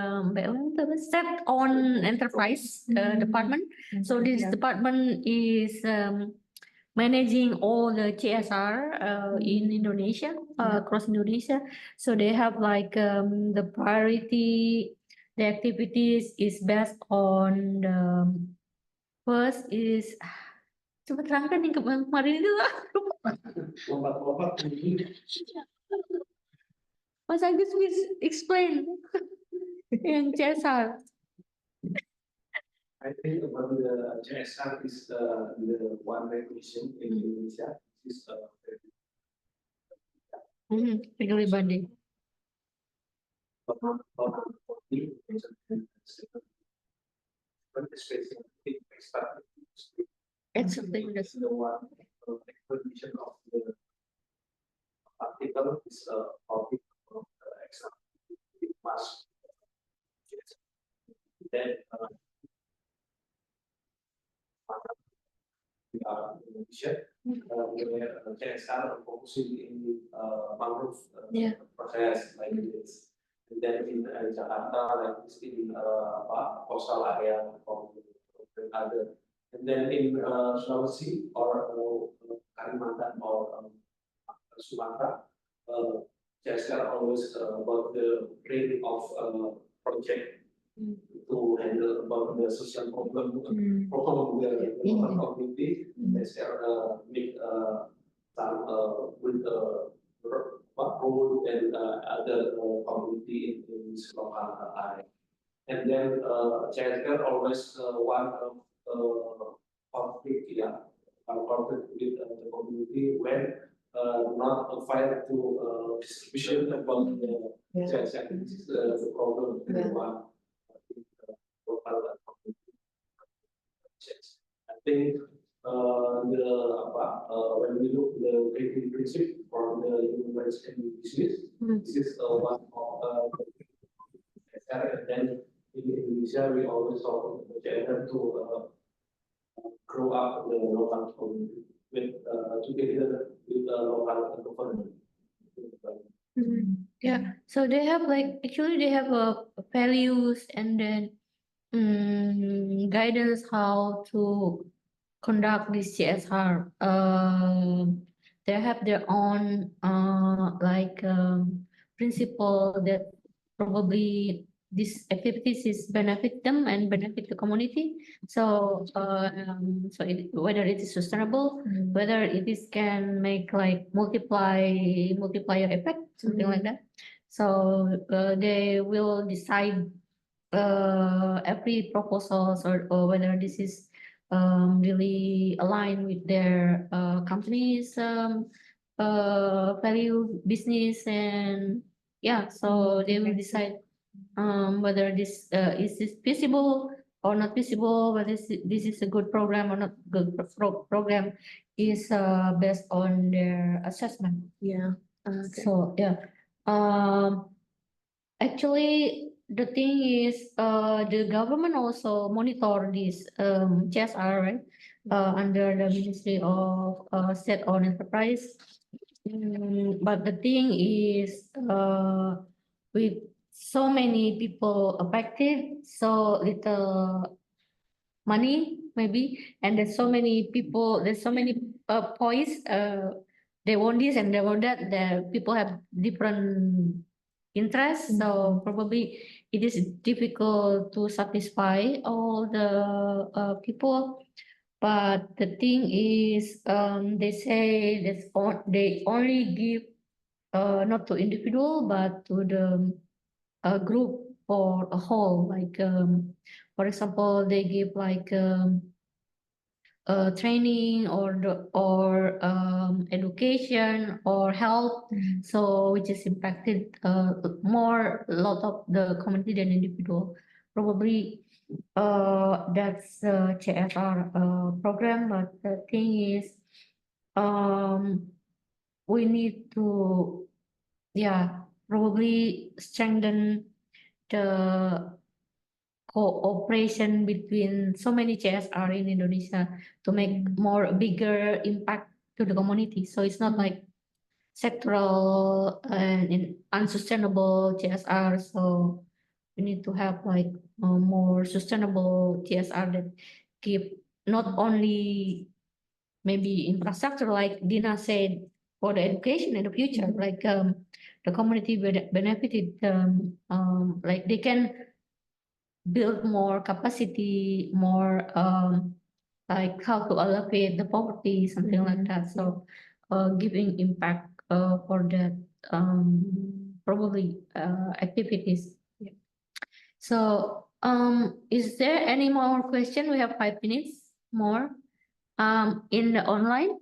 S1: State on Enterprise department. So this department is managing all the CSR in Indonesia, across Indonesia. So they have like the priority, the activities is based on the first is coba terangkan yang kemarin itu lah. Mas Agus will explain yang CSR.
S7: I think about the CSR is the one recognition in Indonesia. Is
S1: Legally binding. It's something that's
S7: the one recognition of the article is a topic of the exam. It must then we are in Indonesia, where CSR focusing in mangrove process like this. And then in Jakarta, like this in coastal area or other. And then in Sulawesi or Kalimantan or Sumatra, CSR always about the training of project to handle about the social problem where the local community CSR make some with role and other community in this local area. And then CSR always one conflict, conflict with the community when not fight to distribution about the CSR. This is the problem. One local community. I think when we look the guiding principle from the human rights and business, this is one of and then in Indonesia we always talk about gender to grow up the local community with together with the local government.
S1: Yeah, so they have like actually they have values and then guidance how to conduct this CSR. They have their own like principle that probably these activities is benefit them and benefit the community. So whether it is sustainable, whether it is can make like multiplier effect, something like that. So they will decide every proposals or whether this is really aligned with their company's value, business, and so they will decide whether this is this feasible or not feasible, whether this is a good program or not good program is based on their assessment.
S2: Okay.
S1: So actually the thing is the government also monitor this CSR, right? Under the Ministry of State-Owned Enterprise. But the thing is with so many people affected, so little money maybe, and there's so many people, there's so many points, they want this and they want that, the people have different interests, so probably it is difficult to satisfy all the people. But the thing is they say that they only give not to individual but to the group for a whole, like for example they give like training or education or health, so which is impacted more a lot of the community than individual. Probably that's CSR program, but the thing is we need to probably strengthen the cooperation between so many CSR in Indonesia to make more bigger impact to the community. So it's not like sectoral and unsustainable CSR. So we need to have like more sustainable CSR that give not only maybe infrastructure like Dina said for the education in the future, like the community benefited, like they can build more capacity, more like how to alleviate the poverty, something like that. So giving impact for that probably activities. So is there any more question? We have 5 minutes more. In the online,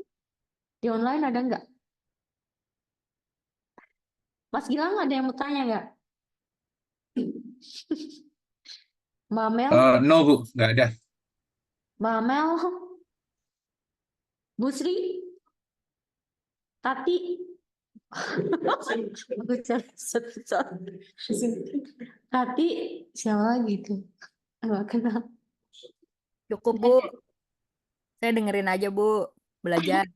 S1: di online ada nggak? Mas Gilang ada yang mau tanya nggak? Mbak Mel?
S8: No Bu, nggak ada.
S1: Mbak Mel? Bu Sri? Tati? Aku Tati? Siapa lagi tuh? Nggak kenal.
S9: Cukup Bu.
S8: Saya dengerin aja, Bu. Belajar.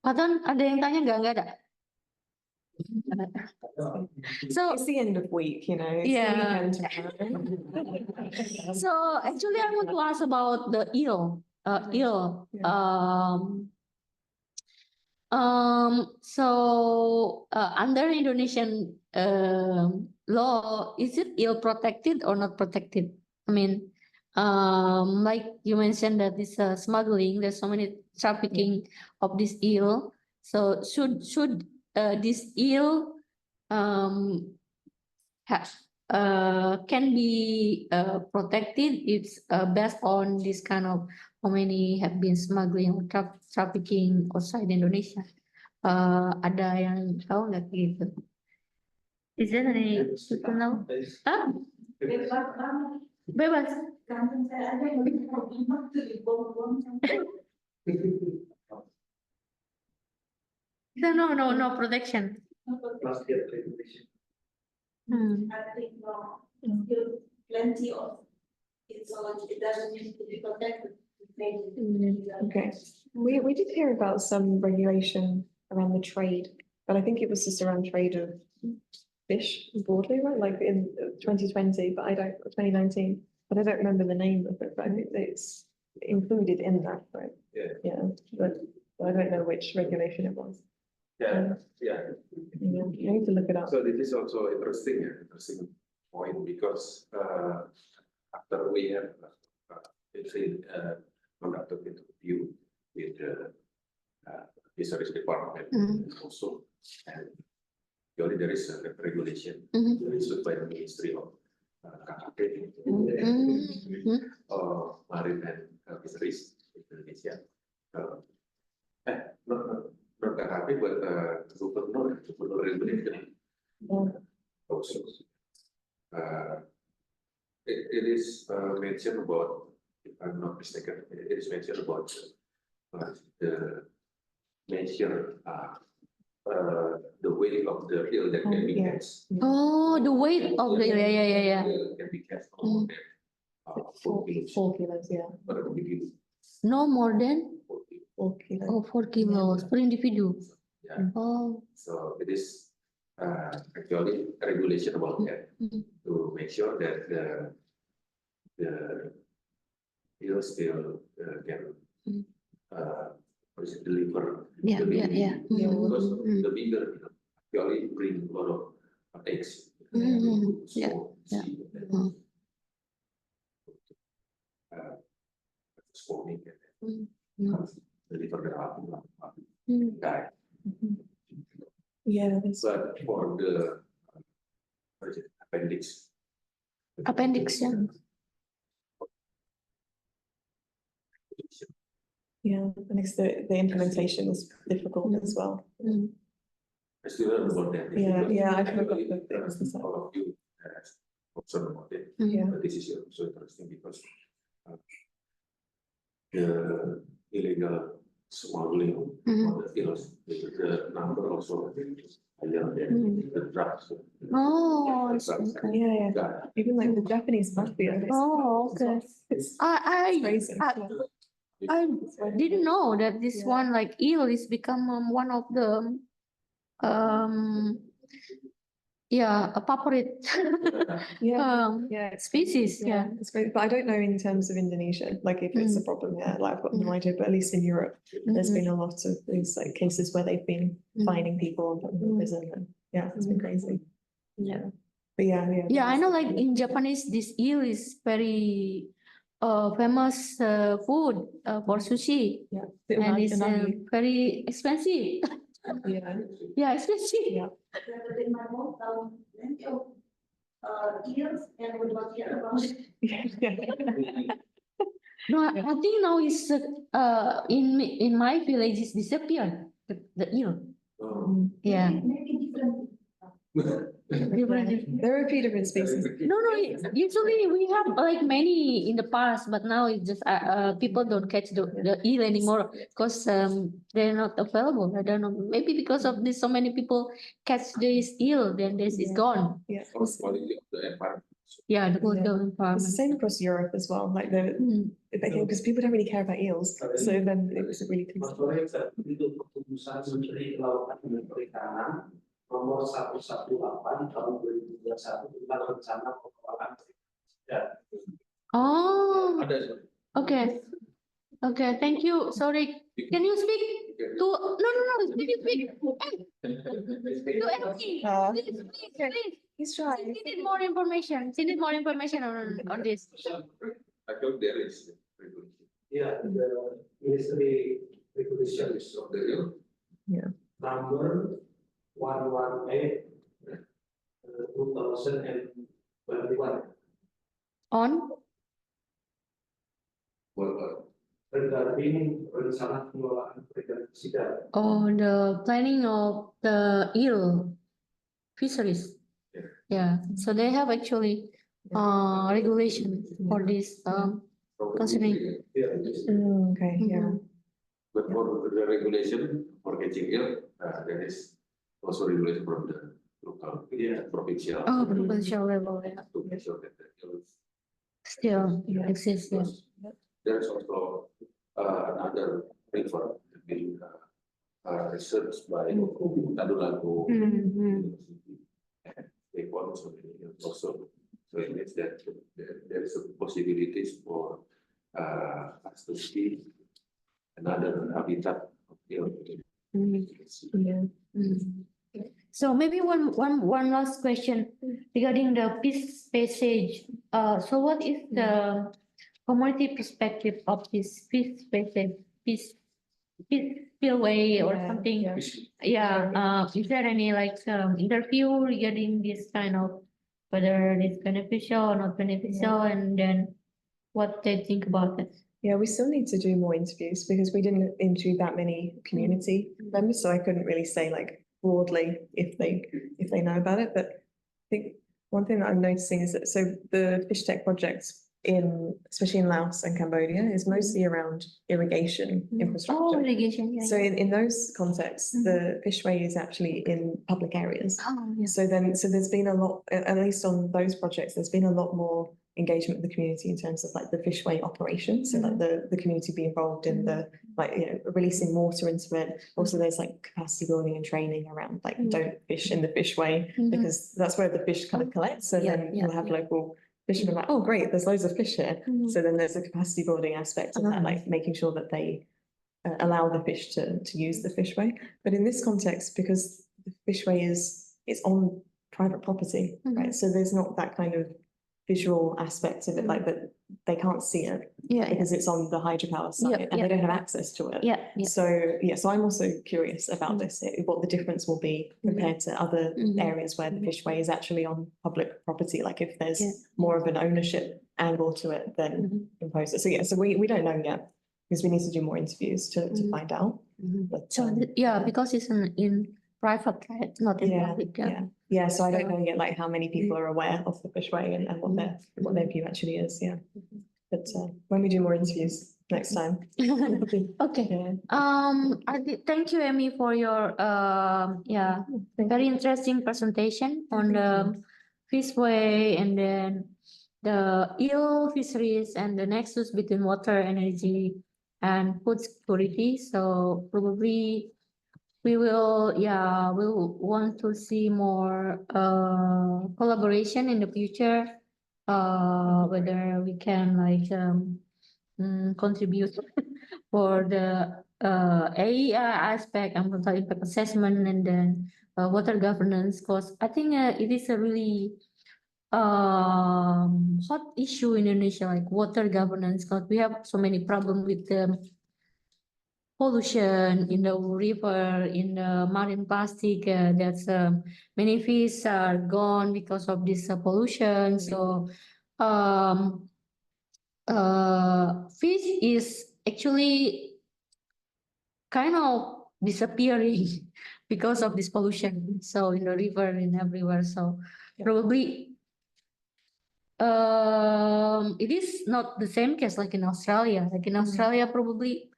S1: Fallon, ada yang tanya nggak? Nggak ada. So
S2: It's the end of week, you know. It's the
S1: yeah.
S2: weekend tomorrow.
S1: So actually, I want to ask about the eel. Eel. So under Indonesian law, is it eel protected or not protected? I mean, like you mentioned that this smuggling, there's so many trafficking of this eel. So should this eel can be protected if based on this kind of how many have been smuggling or trafficking outside Indonesia? Ada yang tahu nggak gitu? Is there any people know? Hah? Bebas.
S4: Kampung saya ada yang begitu dibom-bom.
S1: No protection.
S7: Last year regulation.
S4: I think no, still plenty of it's all it doesn't need to be protected.
S2: Okay. We did hear about some regulation around the trade, but I think it was just around trade of fish broadly, right? Like in 2020, but 2019, but I don't remember the name of it, but I think it's included in that, right?
S5: Yeah.
S2: But I don't know which regulation it was.
S5: Yeah.
S2: You need to look it up.
S5: So this is also interesting point because after we have conducted interview with the Fisheries Department also, and usually there is a regulation issued by the Ministry of KKP, Marine and Fisheries Indonesia. Not KKP, but Gubernur regulation. Also, it is mentioned about, if I'm not mistaken, it is mentioned about the measure the weight of the eel that can be catch.
S1: Oh, the weight of the yeah.
S5: Can be catch on 4 kilos.
S2: 4 kilos, yeah.
S5: Per individu.
S1: No more than
S2: 4 kilos.
S1: 4 kilos per individu.
S5: Yeah.
S1: Oh.
S5: So it is actually a regulation about that to make sure that the eel still can deliver.
S1: Yeah.
S5: Because the bigger actually bring a lot of eggs. Spawning deliver the guy.
S2: Yeah,
S5: But for the appendix.
S1: Appendix, yeah.
S2: yeah. And it's the implementation is difficult as well.
S5: I still learn about that.
S2: Yeah, I forgot
S5: Actually,
S2: that it was the same.
S5: all of you has concern about it.
S2: Yeah.
S5: But this is also interesting because the illegal smuggling of the eels, the number also higher than the drugs.
S1: Oh,
S5: The drugs
S2: Yeah.
S5: got
S2: Even like the Japanese mafia.
S1: Oh, okay.
S2: It's
S1: I
S2: crazy.
S1: I didn't know that this
S2: Yeah.
S1: one like eel is become one of the a favorite
S2: Yeah. Yeah.
S1: species. Yeah.
S2: It's great, but I don't know in terms of Indonesia, like if it's a problem there, like I've got no idea, but at least in Europe, there's been a lot of these like cases where they've been fining people and putting them in prison, and yeah, it's been crazy.
S1: Yeah.
S2: But yeah.
S1: Yeah, I know like in Japanese, this eel is very famous food for sushi.
S2: Yeah.
S1: And it's
S2: Unagi.
S1: very expensive.
S2: Yeah.
S1: Yeah, expensive.
S2: Yeah.
S4: But in my hometown, plenty of eels and we don't hear about it.
S1: No, I think now it's in my village it's disappeared the eel. Yeah.
S4: Maybe different.
S1: Different.
S2: There are a few different species.
S1: No, usually we have like many in the past, but now it's just people don't catch the eel anymore because they're not available. I don't know. Maybe because of this, so many people catch this eel, then this is gone.
S2: Yeah.
S5: quality of the environment.
S1: Yeah, the coastal
S2: It's the
S1: environment.
S2: same across Europe as well, like because people don't really care about eels, so then it was really
S7: Mas Bore, itu keputusan Menteri Kelautan dan Perikanan nomor 118 tahun 2021 tentang rencana pengelolaan. Ya.
S1: Oh,
S5: Ada.
S1: okay. Okay, thank you. Sorry. Can you speak to, no, can you speak to MC? Please.
S2: he's
S1: She
S2: trying.
S1: needed more information. She need more information on this.
S5: I thought there is regulation.
S7: Yeah, the Ministry Regulation
S5: Of the eel.
S7: number 118 2021
S1: On?
S5: Well,
S7: regarding rencana pengelolaan perikanan sidang.
S1: Oh, the planning of the eel fisheries. Yeah, so they have actually regulation for this concerning.
S2: Okay, yeah.
S5: But for the regulation for catching eel, there is also regulation from the local, provincial.
S1: Oh, provincial level, yeah.
S5: To make sure that the eel is
S1: Still exists, yeah.
S5: There's also another river being researched by Tadulako University. They also so it means that there is a possibilities for us to see another habitat of eel.
S2: Yeah.
S1: So maybe one last question regarding the fish passage. So what is the community perspective of this fish passage, fish spillway or
S2: Yeah,
S1: something?
S2: yeah.
S1: Yeah, is there any like interview regarding this kind of whether it's beneficial or not beneficial, and then what they think about it?
S2: Yeah, we still need to do more interviews because we didn't interview that many community members, so I couldn't really say like broadly if they know about it. But I think one thing that I'm noticing is that the fish tech projects especially in Laos and Cambodia is mostly around irrigation
S1: Oh,
S2: infrastructure.
S1: irrigation, yeah.
S2: So in those contexts, the fishway is actually in public areas.
S1: Oh, yeah.
S2: So there's been a lot, at least on those projects, there's been a lot more engagement with the community in terms of like the fishway operation. So like the community be involved in the releasing water into it. Also, there's like capacity building and training around like don't fish in the fishway because that's where the fish kind of collect. So then you'll have local fishermen like, oh great, there's loads of fish here. So then there's a capacity building aspect of that, like making sure that they allow the fish to use the fishway. But in this context, because the fishway it's on private property, right? So there's not that kind of visual aspect of it, like that they can't see it because it's on the hydropower site and they don't have access to it. So I'm also curious about this, what the difference will be compared to other areas where the fishway is actually on public property, like if there's more of an ownership angle to it than imposed. So we don't know yet because we need to do more interviews to find out. But,
S1: So because it's in private, right? Not in public.
S2: Yeah, so I don't know yet like how many people are aware of the fishway and what their view actually is, But when we do more interviews next time.
S1: Okay. Thank you, Amy, for your very interesting presentation on the fishway and then the eel fisheries and the nexus between water, energy, and food security. So probably we'll want to see more collaboration in the future. Whether we can like contribute for the AER aspect, environmental impact assessment, and then water governance. Because I think it is a really hot issue in Indonesia, like water governance. Because we have so many problems with the pollution in the river, in the marine plastic. That's many fish are gone because of this pollution. So fish is actually kind of disappearing because of this pollution. So in the river and everywhere. So probably it is not the same case like in Australia. Like in Australia, probably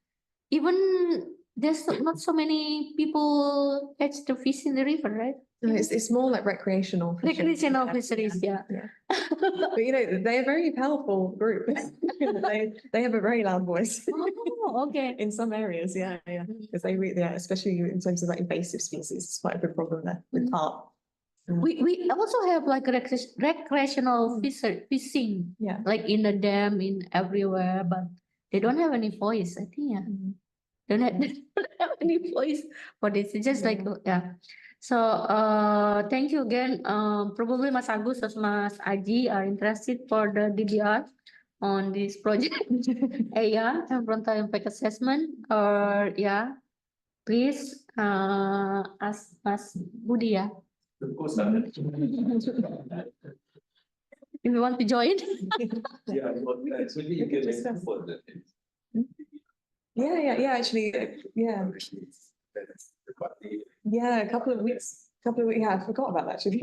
S1: even there's not so many people catch the fish in the river, right?
S2: No, it's more like recreational fishing.
S1: Recreational
S2: Yeah,
S1: fisheries, yeah.
S2: But you know, they're a very powerful group. They have a very loud voice.
S1: Oh, okay.
S2: In some areas, yeah. Because especially in terms of like invasive species, it's quite a big problem there with carp.
S1: We also have like recreational fishing,
S2: Yeah.
S1: like in the dam, in everywhere, but they don't have any voice, I think, yeah. Don't have, they don't have any voice for this. It's just like, yeah. So, thank you again. Probably Mas Agus or Mas Aji are interested for the DBR on this project. Yeah, environmental impact assessment, or yeah, please, ask Mas Budi, yeah.
S6: Of course,
S1: If you want to join.
S6: yeah, but maybe you can
S2: discuss.
S6: for that.
S2: Yeah, actually, yeah. Yeah, a couple of weeks, yeah, I forgot about that actually.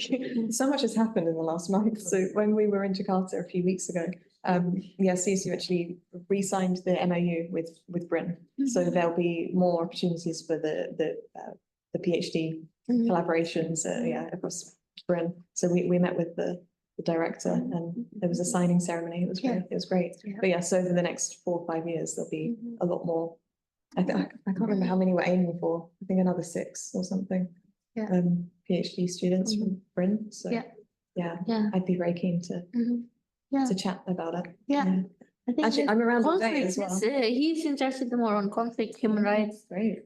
S2: So much has happened in the last month. So when we were in Jakarta a few weeks ago, CSU actually re-signed the MOU with BRIN. So there'll be more opportunities for the PhD collaborations, across BRIN. So we met with the director and there was a signing ceremony. It was great.
S1: Yeah.
S2: But yeah, so over the next 4 or 5 years, there'll be a lot more. I can't remember how many we're aiming for. I think another 6 or something.
S1: Yeah.
S2: PhD students from BRIN. So
S1: Yeah.
S2: I'd be very keen to
S1: Yeah.
S2: chat about it.
S1: Yeah. I think
S2: Actually,
S1: the
S2: I'm around all day
S1: conflict
S2: as well.
S1: is, he's interested more on conflict, human rights,
S2: Great.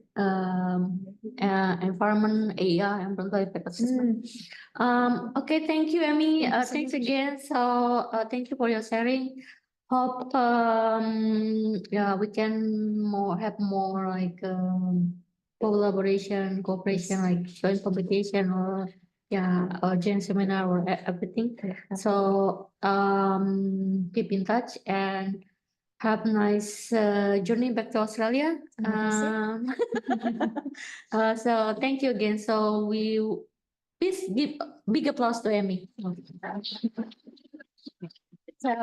S1: environment, environmental impact assessment. Okay, thank you, Amy.
S2: Thank you so
S1: Thanks
S2: much.
S1: again. So, thank you for your sharing. Hope, we can have more like collaboration, cooperation, like joint publication or joint seminar or everything. So, keep in touch and have a nice journey back to Australia. So thank you again. So please give big applause to Amy. So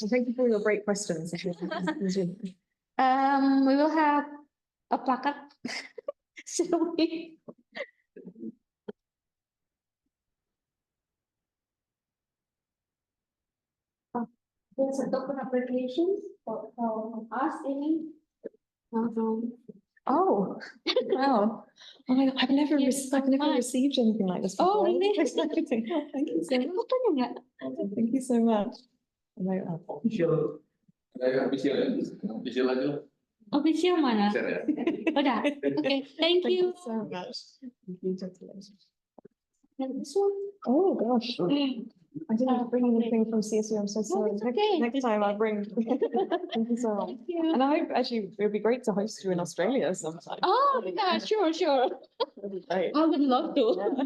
S2: Thank you for your great questions.
S1: we will have a placard. Shall we? There's a token application for us, Amy.
S2: Oh, wow. Oh my God, I've never received anything like this before.
S1: Oh, really?
S2: Exciting. Thank you so much.
S1: Fotonya nggak?
S2: Thank you so much.
S6: Official. Official aja.
S1: Official mana?
S6: Share ya.
S1: Udah. Okay, thank you.
S2: so much. Thank you, gentlemen.
S1: And this one?
S2: Oh, gosh. I didn't bring anything from CSU. I'm so sorry.
S1: it's okay.
S2: Next time I'll bring. Thank you so much.
S1: Thank you.
S2: And I hope actually it would be great to host you in Australia sometime.
S1: Oh, yeah, sure.
S2: That'd be great.
S1: I would love to.
S2: Yeah.